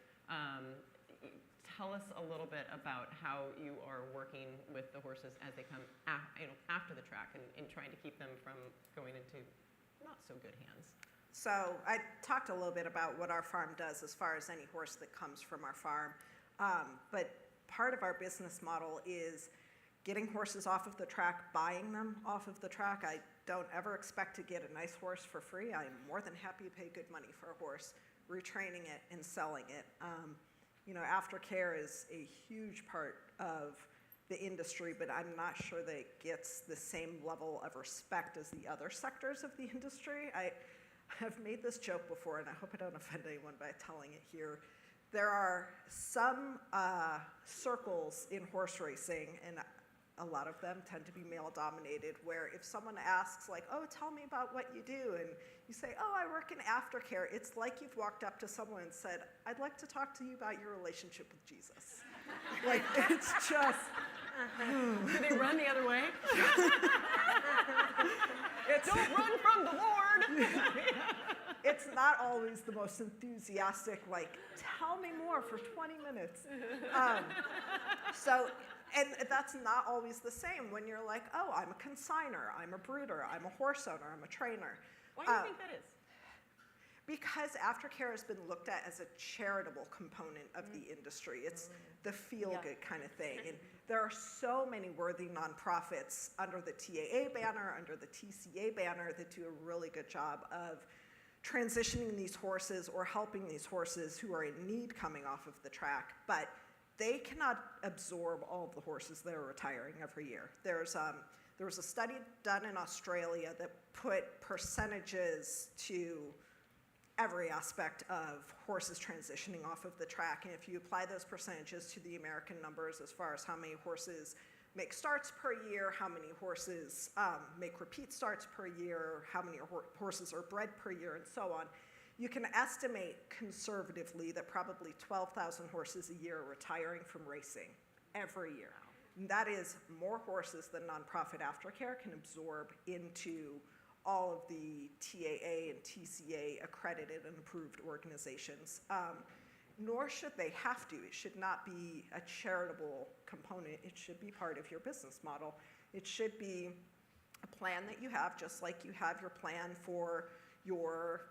Tell us a little bit about how you are working with the horses as they come after the track, and trying to keep them from going into not so good hands. So I talked a little bit about what our farm does as far as any horse that comes from our farm. But part of our business model is getting horses off of the track, buying them off of the track. I don't ever expect to get a nice horse for free. I'm more than happy to pay good money for a horse, retraining it and selling it. Aftercare is a huge part of the industry, but I'm not sure that it gets the same level of respect as the other sectors of the industry. I have made this joke before, and I hope I don't offend anyone by telling it here. There are some circles in horse racing, and a lot of them tend to be male-dominated, where if someone asks, like, oh, tell me about what you do, and you say, oh, I work in aftercare, it's like you've walked up to someone and said, I'd like to talk to you about your relationship with Jesus. Like, it's just... Do they run the other way? Don't run from the Lord. It's not always the most enthusiastic, like, tell me more for 20 minutes. And that's not always the same when you're like, oh, I'm a consignor, I'm a breeder, I'm a horse owner, I'm a trainer. Why do you think that is? Because aftercare has been looked at as a charitable component of the industry. It's the feel-good kind of thing. And there are so many worthy nonprofits under the TAA banner, under the TCA banner, that do a really good job of transitioning these horses or helping these horses who are in need coming off of the track. But they cannot absorb all of the horses that are retiring every year. There was a study done in Australia that put percentages to every aspect of horses transitioning off of the track. And if you apply those percentages to the American numbers as far as how many horses make starts per year, how many horses make repeat starts per year, how many horses are bred per year, and so on, you can estimate conservatively that probably 12,000 horses a year are retiring from racing every year. And that is more horses than nonprofit aftercare can absorb into all of the TAA and TCA accredited and approved organizations. Nor should they have to. It should not be a charitable component. It should be part of your business model. It should be a plan that you have, just like you have your plan for your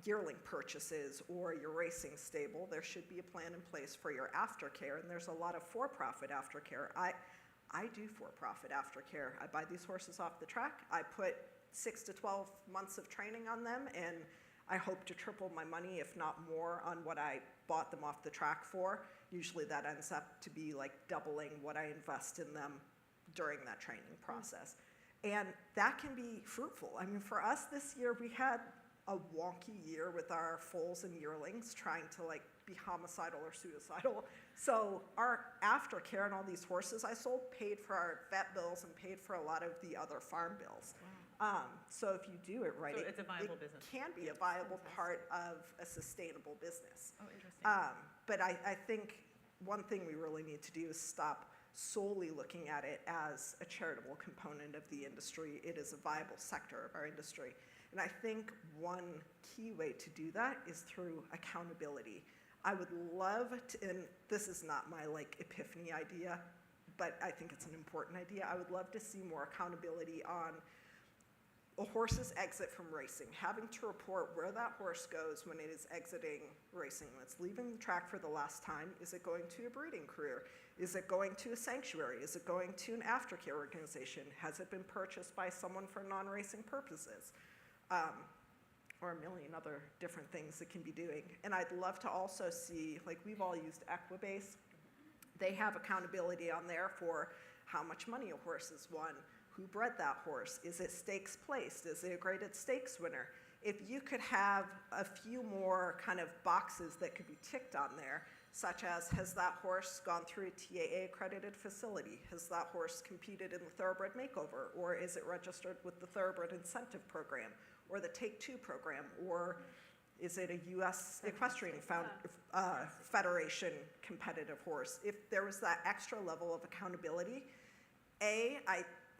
yearling purchases or your racing stable. There should be a plan in place for your aftercare, and there's a lot of for-profit aftercare. I do for-profit aftercare. I buy these horses off the track. I put 6 to 12 months of training on them, and I hope to triple my money, if not more, on what I bought them off the track for. Usually that ends up to be like doubling what I invest in them during that training process. And that can be fruitful. I mean, for us this year, we had a wonky year with our foals and yearlings trying to like be homicidal or suicidal. So our aftercare and all these horses I sold paid for our vet bills and paid for a lot of the other farm bills. So if you do it right, So it's a viable business. Can be a viable part of a sustainable business. Oh, interesting. But I think one thing we really need to do is stop solely looking at it as a charitable component of the industry. It is a viable sector of our industry. And I think one key way to do that is through accountability. I would love to, and this is not my like epiphany idea, but I think it's an important idea. I would love to see more accountability on a horse's exit from racing, having to report where that horse goes when it is exiting racing, when it's leaving the track for the last time. Is it going to a breeding career? Is it going to a sanctuary? Is it going to an aftercare organization? Has it been purchased by someone for non-racing purposes? Or a million other different things it can be doing. And I'd love to also see, like we've all used Equibase, they have accountability on there for how much money a horse has won, who bred that horse, is it stakes placed, is it a graded stakes winner? If you could have a few more kind of boxes that could be ticked on there, such as, has that horse gone through a TAA accredited facility? Has that horse competed in the Thoroughbred Makeover? Or is it registered with the Thoroughbred Incentive Program or the Take Two program? Or is it a US Equestrian Federation competitive horse? If there was that extra level of accountability,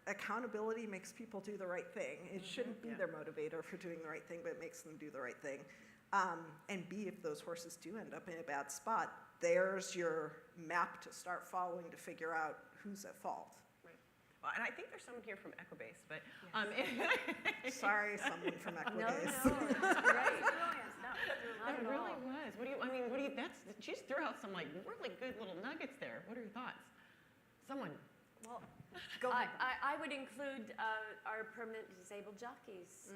accountability makes people do the right thing. It shouldn't be their motivator for doing the right thing, but it makes them do the right thing. And B, if those horses do end up in a bad spot, there's your map to start following to figure out who's at fault. Right. Well, and I think there's someone here from Equibase, but Sorry, someone from Equibase. No, it's great. It really was. What do you, she just threw out some like really good little nuggets there. What are your thoughts? Someone. Well, Go ahead. I would include our permanent disabled jockeys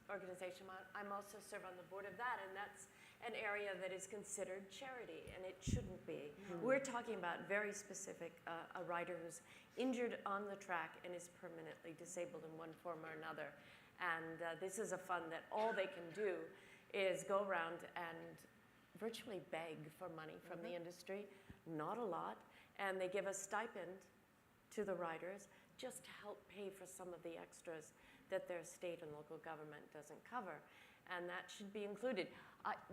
organization. I'm also serve on the board of that, and that's an area that is considered charity, and it shouldn't be. We're talking about very specific, a rider who's injured on the track and is permanently disabled in one form or another. And this is a fund that all they can do is go around and virtually beg for money from the industry, not a lot, and they give a stipend to the riders just to help pay for some of the extras that their state and local government doesn't cover. And that should be included.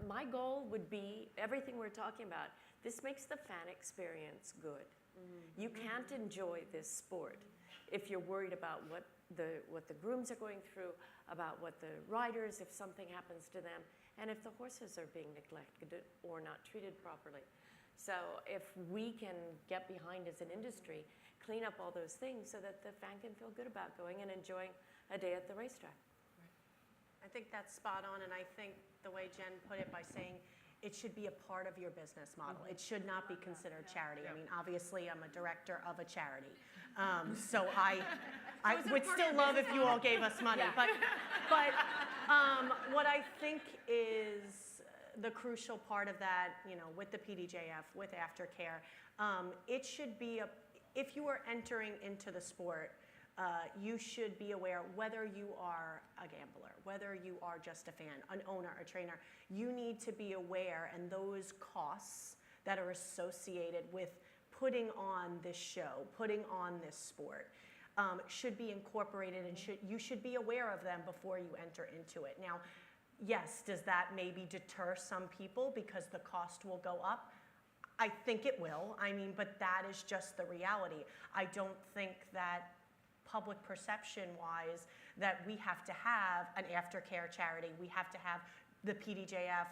My goal would be, everything we're talking about, this makes the fan experience good. You can't enjoy this sport if you're worried about what the grooms are going through, about what the riders, if something happens to them, and if the horses are being neglected or not treated properly. So if we can get behind as an industry, clean up all those things so that the fan can feel good about going and enjoying a day at the racetrack. I think that's spot on, and I think the way Jen put it by saying it should be a part of your business model. It should not be considered charity. I mean, obviously, I'm a director of a charity, so I would still love if you all gave us money. But what I think is the crucial part of that, with the PDJF, with aftercare, it should be if you are entering into the sport, you should be aware whether you are a gambler, whether you are just a fan, an owner, a trainer, you need to be aware, and those costs that are associated with putting on this show, putting on this sport, should be incorporated, and you should be aware of them before you enter into it. Now, yes, does that maybe deter some people because the cost will go up? I think it will. I mean, but that is just the reality. I don't think that public perception-wise that we have to have an aftercare charity, we have to have the PDJF,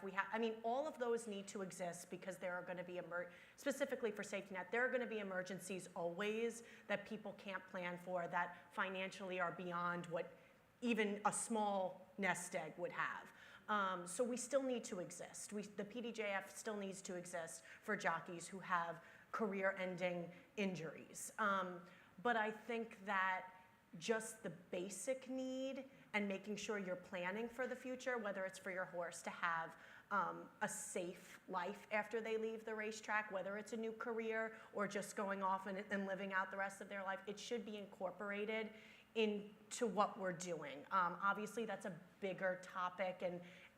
all of those need to exist because there are going to be, specifically for safety net, there are going to be emergencies always that people can't plan for that financially are beyond what even a small nest egg would have. So we still need to exist. The PDJF still needs to exist for jockeys who have career-ending injuries. But I think that just the basic need and making sure you're planning for the future, whether it's for your horse to have a safe life after they leave the racetrack, whether it's a new career or just going off and living out the rest of their life, it should be incorporated into what we're doing. Obviously, that's a bigger topic,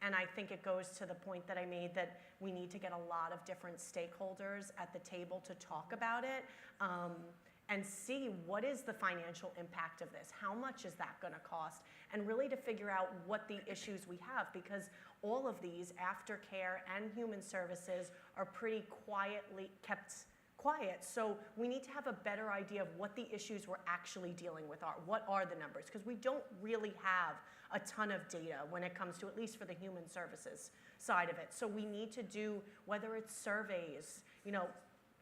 and I think it goes to the point that I made that we need to get a lot of different stakeholders at the table to talk about it. And see what is the financial impact of this? How much is that going to cost? And really to figure out what the issues we have, because all of these, aftercare and human services, are pretty quietly kept quiet. So we need to have a better idea of what the issues we're actually dealing with are. What are the numbers? Because we don't really have a ton of data when it comes to, at least for the human services side of it. So we need to do, whether it's surveys,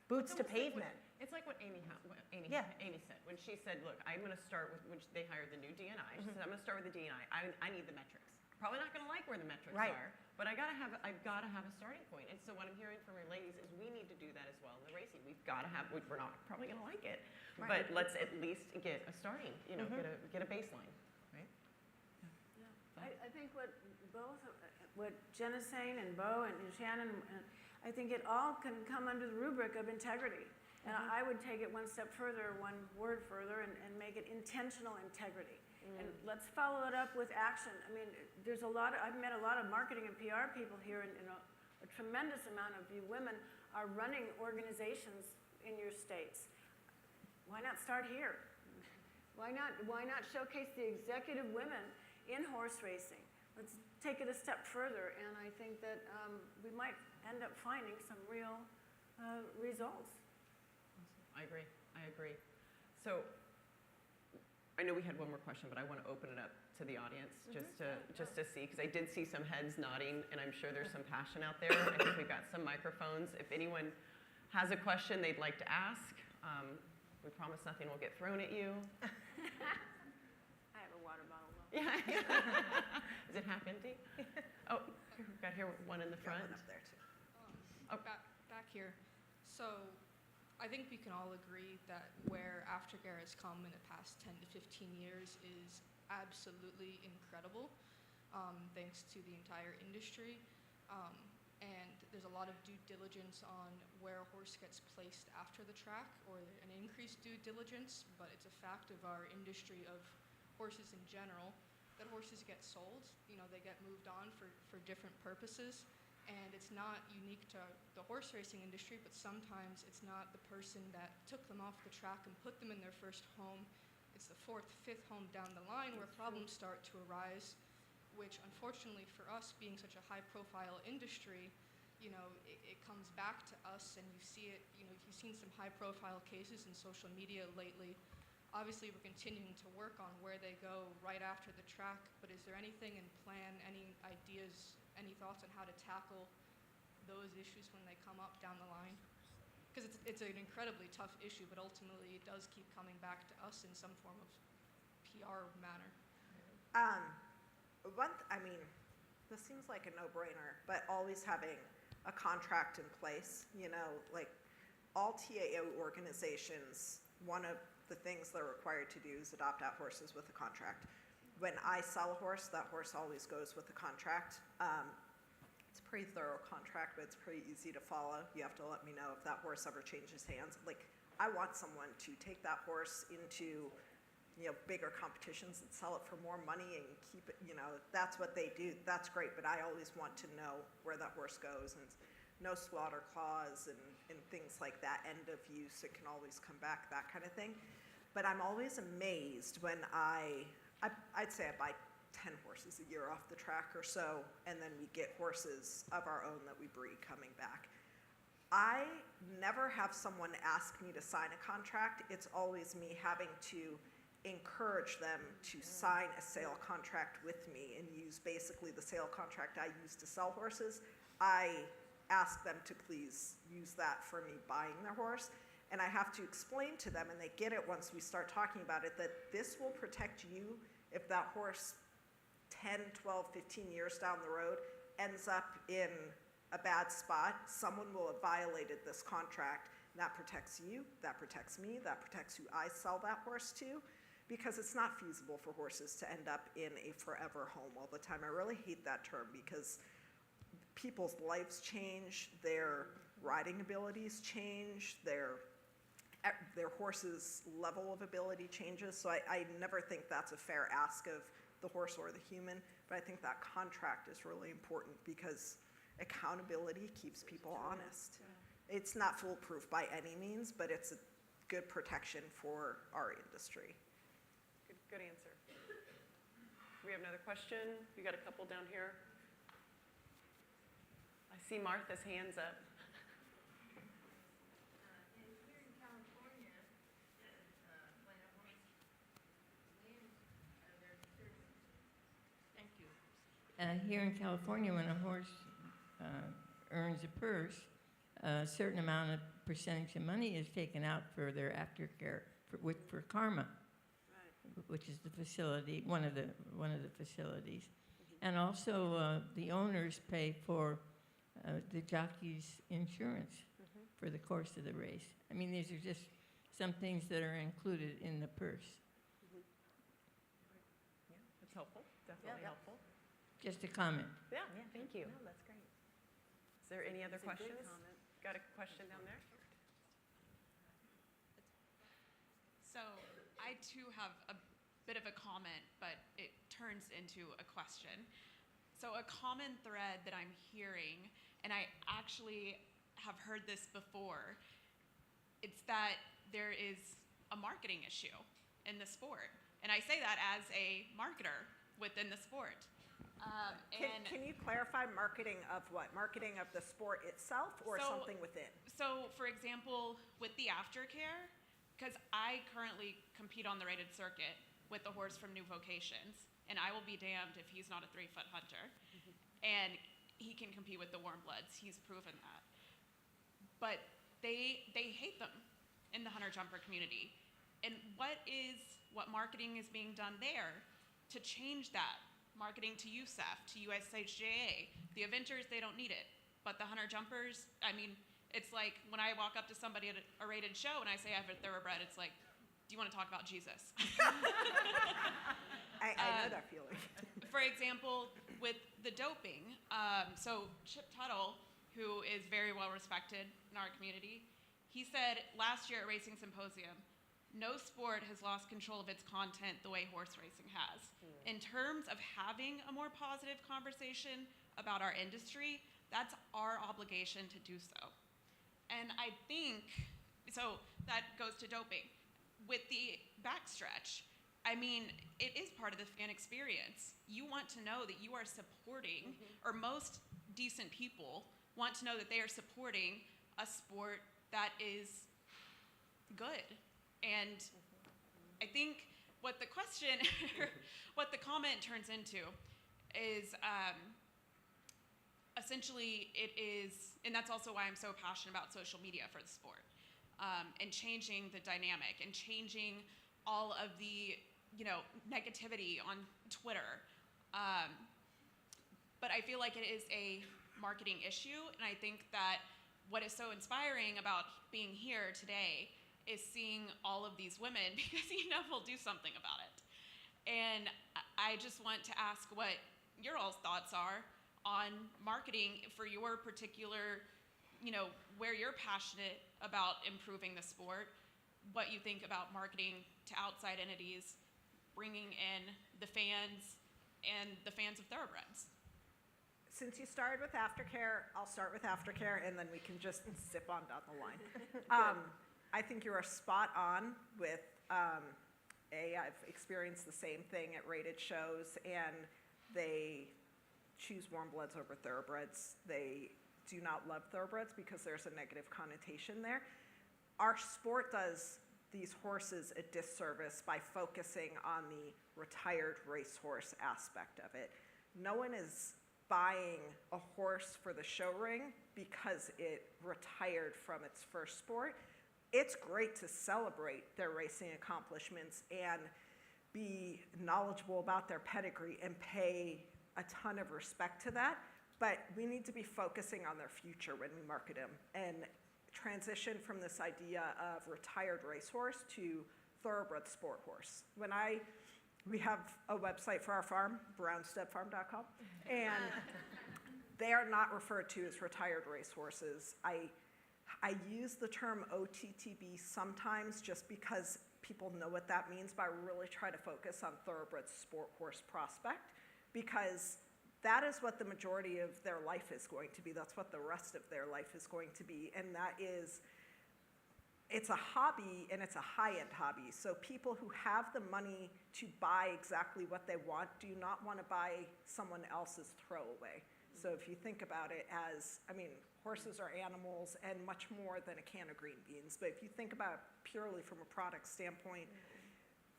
boots to pavement. It's like what Amy said when she said, "Look, I'm going to start with when they hired the new DNI. She said, I'm going to start with the DNI. I need the metrics. Probably not going to like where the metrics are, but I've got to have a starting point." And so what I'm hearing from your ladies is we need to do that as well in the racing. We've got to have. We're not probably going to like it, but let's at least get a starting. Get a baseline, right? Yeah. I think what Jen is saying and Bo and Shannon, I think it all can come under the rubric of integrity. And I would take it one step further, one word further, and make it intentional integrity. And let's follow it up with action. I mean, I've met a lot of marketing and PR people here, and a tremendous amount of you women are running organizations in your states. Why not start here? Why not showcase the executive women in horse racing? Let's take it a step further, and I think that we might end up finding some real results. I agree. So I know we had one more question, but I want to open it up to the audience just to see, because I did see some heads nodding, and I'm sure there's some passion out there. I think we've got some microphones. If anyone has a question they'd like to ask, we promise nothing will get thrown at you. I have a water bottle. Yeah. Is it half empty? Oh, we've got here one in the front. One up there too. Back here. So I think we can all agree that where aftercare has come in the past 10 to 15 years is absolutely incredible, thanks to the entire industry. And there's a lot of due diligence on where a horse gets placed after the track, or an increased due diligence, but it's a fact of our industry of horses in general that horses get sold. They get moved on for different purposes. And it's not unique to the horse racing industry, but sometimes it's not the person that took them off the track and put them in their first home. It's the fourth, fifth home down the line where problems start to arise, which unfortunately for us being such a high-profile industry, it comes back to us, and you see it. You've seen some high-profile cases in social media lately Obviously, we're continuing to work on where they go right after the track, but is there anything in plan, any ideas, any thoughts on how to tackle those issues when they come up down the line? Because it's an incredibly tough issue, but ultimately it does keep coming back to us in some form of PR manner. I mean, this seems like a no-brainer, but always having a contract in place, you know, like all TAO organizations, one of the things they're required to do is adopt out horses with a contract. When I sell a horse, that horse always goes with the contract. It's a pretty thorough contract, but it's pretty easy to follow. You have to let me know if that horse ever changes hands. Like, I want someone to take that horse into, you know, bigger competitions and sell it for more money and keep it, you know, that's what they do. That's great, but I always want to know where that horse goes, and no slaughter clause and things like that. End of use, it can always come back, that kind of thing. But I'm always amazed when I'd say I buy 10 horses a year off the track or so, and then we get horses of our own that we breed coming back. I never have someone ask me to sign a contract. It's always me having to encourage them to sign a sale contract with me and use basically the sale contract I use to sell horses. I ask them to please use that for me buying their horse. And I have to explain to them, and they get it once we start talking about it, that this will protect you if that horse 10, 12, 15 years down the road ends up in a bad spot. Someone will have violated this contract. That protects you, that protects me, that protects who I sell that horse to, because it's not feasible for horses to end up in a forever home all the time. I really hate that term because people's lives change, their riding abilities change, their horse's level of ability changes. So I never think that's a fair ask of the horse or the human, but I think that contract is really important because accountability keeps people honest. It's not foolproof by any means, but it's a good protection for our industry. Good answer. We have another question. We got a couple down here. I see Martha's hands up. Here in California, when a horse earns a purse, a certain amount of percentage of money is taken out for their aftercare for Karma, which is the facility, one of the facilities, and also the owners pay for the jockey's insurance for the course of the race. I mean, these are just some things that are included in the purse. Yeah, that's helpful. Definitely helpful. Just a comment. Yeah, thank you. No, that's great. Is there any other It's a good questions? comment. Got a question down there? So I too have a bit of a comment, but it turns into a question. So a common thread that I'm hearing, and I actually have heard this before, it's that there is a marketing issue in the sport. And I say that as a marketer within the sport. Can you clarify marketing of what? Marketing of the sport itself or something within? So, for example, with the aftercare, because I currently compete on the rated circuit with the horse from New Vocations, and I will be damned if he's not a 3-foot hunter. And he can compete with the warm bloods. He's proven that. But they hate them in the hunter-jumper community. And what marketing is being done there to change that? Marketing to USAF, to USHJA. The eventers, they don't need it. But the hunter-jumpers, I mean, it's like when I walk up to somebody at a rated show and I say I have a Thoroughbred, it's like, do you want to talk about Jesus? I know that feeling. For example, with the doping, so Chip Tuttle, who is very well respected in our community, he said last year at Racing Symposium, no sport has lost control of its content the way horse racing has. In terms of having a more positive conversation about our industry, that's our obligation to do so. And I think, so that goes to doping. With the backstretch, I mean, it is part of the fan experience. You want to know that you are supporting, or most decent people want to know that they are supporting a sport that is good. And I think what the question, what the comment turns into is essentially it is, and that's also why I'm so passionate about social media for the sport, and changing the dynamic and changing all of the, negativity on Twitter. But I feel like it is a marketing issue, and I think that what is so inspiring about being here today is seeing all of these women, because will do something about it. And I just want to ask what your all's thoughts are on marketing for your particular, where you're passionate about improving the sport, what you think about marketing to outside entities, bringing in the fans and the fans of Thoroughbreds. Since you started with aftercare, I'll start with aftercare, and then we can just zip on down the line. I think you are spot on with, I've experienced the same thing at rated shows, and they choose warm bloods over thoroughbreds. They do not love thoroughbreds because there's a negative connotation there. Our sport does these horses a disservice by focusing on the retired racehorse aspect of it. No one is buying a horse for the show ring because it retired from its first sport. It's great to celebrate their racing accomplishments and be knowledgeable about their pedigree and pay a ton of respect to that, but we need to be focusing on their future when we market them and transition from this idea of retired racehorse to thoroughbred sport horse. We have a website for our farm, brownsteadfarm.com, and they are not referred to as retired racehorses. I use the term OTTB sometimes just because people know what that means, but I really try to focus on thoroughbred sport horse prospect, because that is what the majority of their life is going to be. That's what the rest of their life is going to be, and that is, it's a hobby, and it's a high-end hobby. So people who have the money to buy exactly what they want do not want to buy someone else's throwaway. So if you think about it as, horses are animals and much more than a can of green beans. But if you think about it purely from a product standpoint,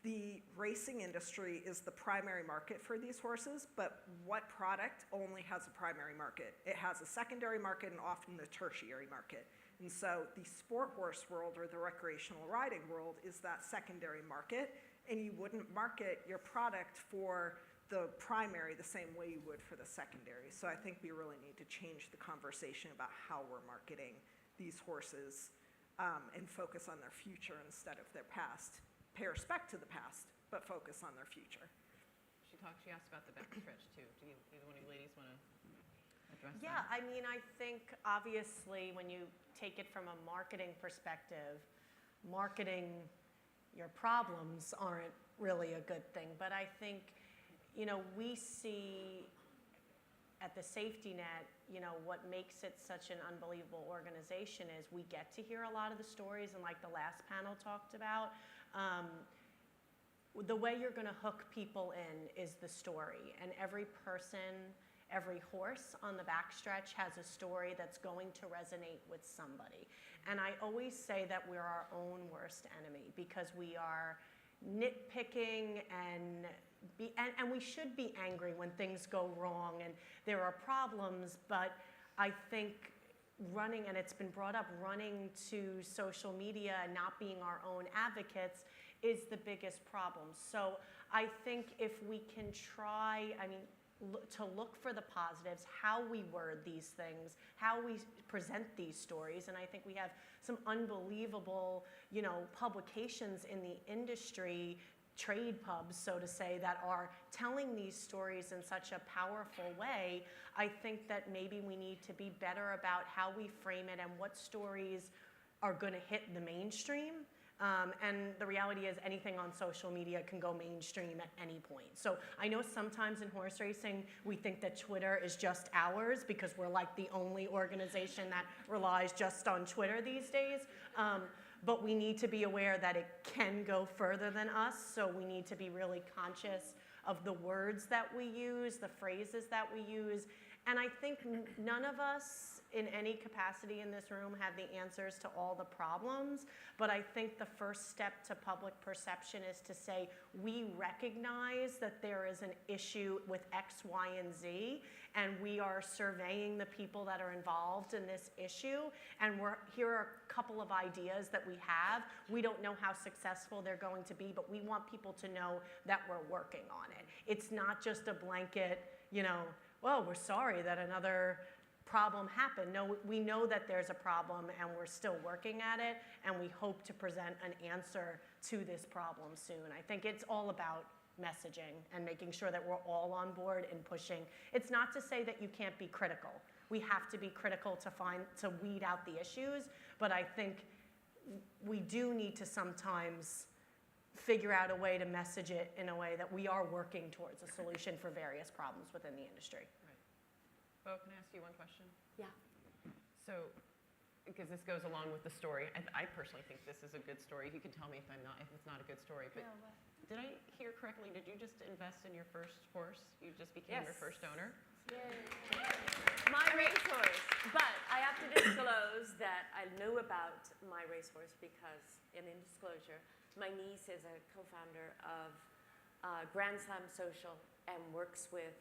the racing industry is the primary market for these horses, but what product only has a primary market? It has a secondary market and often the tertiary market. And so the sport horse world or the recreational riding world is that secondary market, and you wouldn't market your product for the primary the same way you would for the secondary. So I think we really need to change the conversation about how we're marketing these horses and focus on their future instead of their past. Pay respect to the past, but focus on their future. She asked about the backstretch too. Do either one of you ladies want to address that? Yeah, I think obviously when you take it from a marketing perspective, marketing your problems aren't really a good thing. But I think, we see at the safety net, what makes it such an unbelievable organization is we get to hear a lot of the stories, and like the last panel talked about, the way you're going to hook people in is the story, and every person, every horse on the backstretch has a story that's going to resonate with somebody. And I always say that we're our own worst enemy because we are nitpicking and we should be angry when things go wrong and there are problems, but I think running, and it's been brought up, running to social media and not being our own advocates is the biggest problem. So I think if we can try, to look for the positives, how we word these things, how we present these stories, and I think we have some unbelievable, publications in the industry, trade pubs, so to say, that are telling these stories in such a powerful way. I think that maybe we need to be better about how we frame it and what stories are going to hit the mainstream. And the reality is anything on social media can go mainstream at any point. So I know sometimes in horse racing, we think that Twitter is just ours because we're like the only organization that relies just on Twitter these days. But we need to be aware that it can go further than us. So we need to be really conscious of the words that we use, the phrases that we use. And I think none of us in any capacity in this room have the answers to all the problems, but I think the first step to public perception is to say, we recognize that there is an issue with X, Y, and Z, and we are surveying the people that are involved in this issue, and here are a couple of ideas that we have. We don't know how successful they're going to be, but we want people to know that we're working on it. It's not just a blanket, well, we're sorry that another problem happened. No, we know that there's a problem and we're still working at it, and we hope to present an answer to this problem soon. I think it's all about messaging and making sure that we're all on board and pushing. It's not to say that you can't be critical. We have to be critical to weed out the issues, but I think we do need to sometimes figure out a way to message it in a way that we are working towards a solution for various problems within the industry. Bo, can I ask you one question? Yeah. So, because this goes along with the story, I personally think this is a good story. You can tell me if it's not a good story. But did I hear correctly? Did you just invest in your first horse? You just became your first owner? My racehorse. But I have to disclose that I knew about my racehorse because, in disclosure, my niece is a co-founder of Grand Slam Social and works with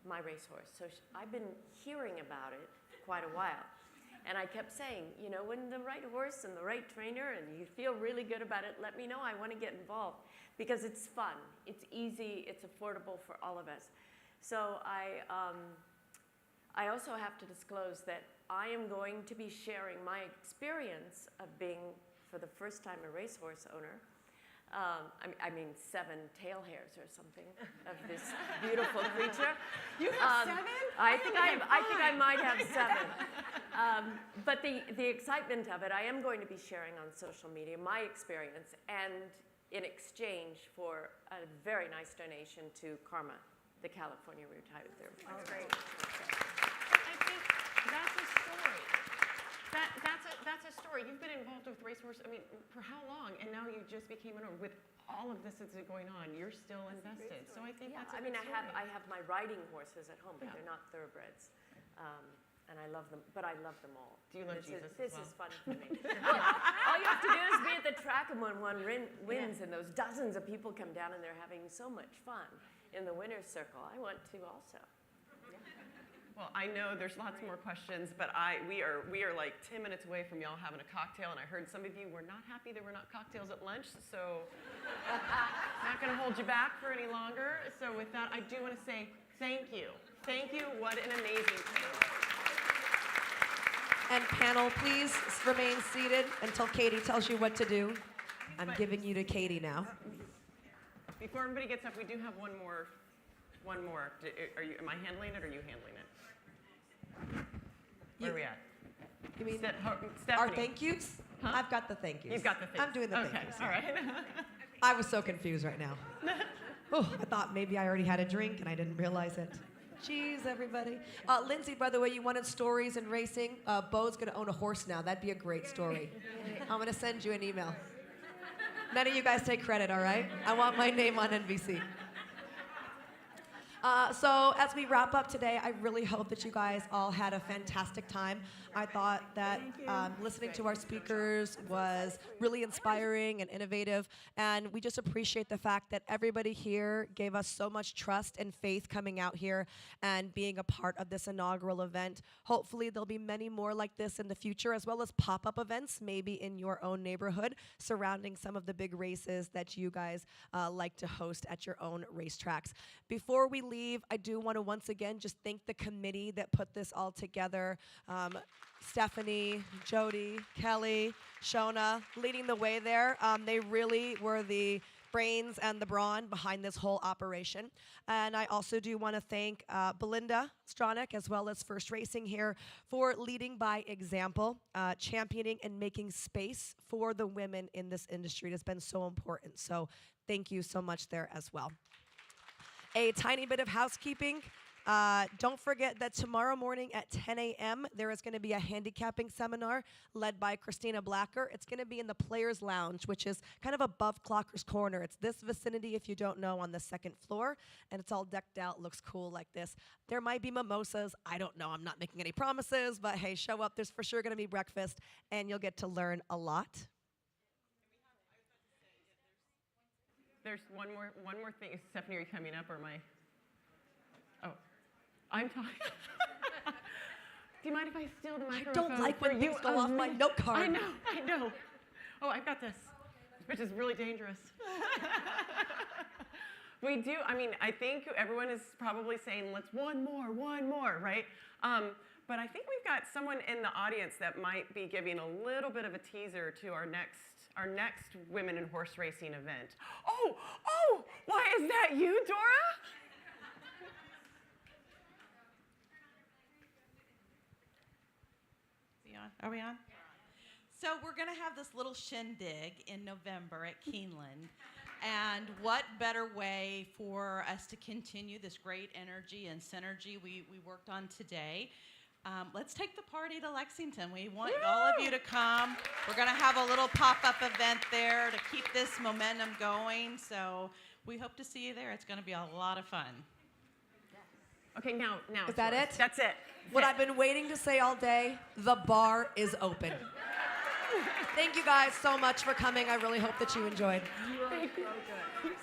my racehorse. So I've been hearing about it quite a while. And I kept saying, when the right horse and the right trainer and you feel really good about it, let me know. I want to get involved because it's fun. It's easy. It's affordable for all of us. So I also have to disclose that I am going to be sharing my experience of being, for the first time, a racehorse owner. 7 tail hairs or something of this beautiful creature. You have 7? I think I might have 7. But the excitement of it, I am going to be sharing on social media my experience, and in exchange for a very nice donation to Karma, the California Retired Therapist. Oh, great. I think that's a story. That's a story. You've been involved with racehorse, for how long? And now you just became an owner. With all of this that's going on, you're still invested. So I think that's a good story. I have my riding horses at home, but they're not thoroughbreds. And I love them, but I love them all. Do you love Jesus This as well? is fun for me. Well, all you have to do is be at the track, and when one wins and those dozens of people come down and they're having so much fun in the winner's circle, I want to also. Well, I know there's lots more questions, but we are like 10 minutes away from y'all having a cocktail, and I heard some of you were not happy there were not cocktails at lunch, so not going to hold you back for any longer. So with that, I do want to say thank you. Thank you. What an amazing panel. And panel, please remain seated until Katie tells you what to do. I'm giving you to Katie now. Before everybody gets up, we do have one more. Am I handling it or are you handling it? Where are we at? You mean Stephanie. our thank yous? Huh? I've got the thank yous. You've got the thank yous. I'm doing the thank yous. Okay, all right. I was so confused right now. I thought maybe I already had a drink and I didn't realize it. Jeez, everybody. Lindsay, by the way, you wanted stories in racing. Bo's going to own a horse now. That'd be a great story. I'm going to send you an email. None of you guys take credit, all right? I want my name on NBC. So as we wrap up today, I really hope that you guys all had a fantastic time. I thought that listening to our speakers was really inspiring and innovative, and we just appreciate the fact that everybody here gave us so much trust and faith coming out here and being a part of this inaugural event. Hopefully there'll be many more like this in the future, as well as pop-up events, maybe in your own neighborhood, surrounding some of the big races that you guys like to host at your own racetracks. Before we leave, I do want to once again just thank the committee that put this all together. Stephanie, Jody, Kellie, Shona, leading the way there. They really were the brains and the brawn behind this whole operation. And I also do want to thank Belinda Stronach, as well as First Racing here, for leading by example, championing and making space for the women in this industry. It has been so important. So thank you so much there as well. A tiny bit of housekeeping. Don't forget that tomorrow morning at 10 a.m., there is going to be a handicapping seminar led by Christina Blacker. It's going to be in the Players Lounge, which is kind of above Clocker's Corner. It's this vicinity, if you don't know, on the second floor, and it's all decked out, looks cool like this. There might be mimosas. I don't know. I'm not making any promises, but hey, show up. There's for sure going to be breakfast, and you'll get to learn a lot. There's one more thing. Stephanie, are you coming up or am I? Oh, I'm talking. Do you mind if I steal the microphone? I don't like when things go off my note card. I know. Oh, I've got this, which is really dangerous. We do, I think everyone is probably saying, let's one more, right? But I think we've got someone in the audience that might be giving a little bit of a teaser to our next Women in Horse Racing event. Oh, why is that you, Dora? Are we on? So we're going to have this little shindig in November at Keeneland. And what better way for us to continue this great energy and synergy we worked on today? Let's take the party to Lexington. We want all of you to come. We're going to have a little pop-up event there to keep this momentum going. So we hope to see you there. It's going to be a lot of fun. Okay, now. Is that it? That's it. What I've been waiting to say all day, the bar is open. Thank you guys so much for coming. I really hope that you enjoyed. You are so good.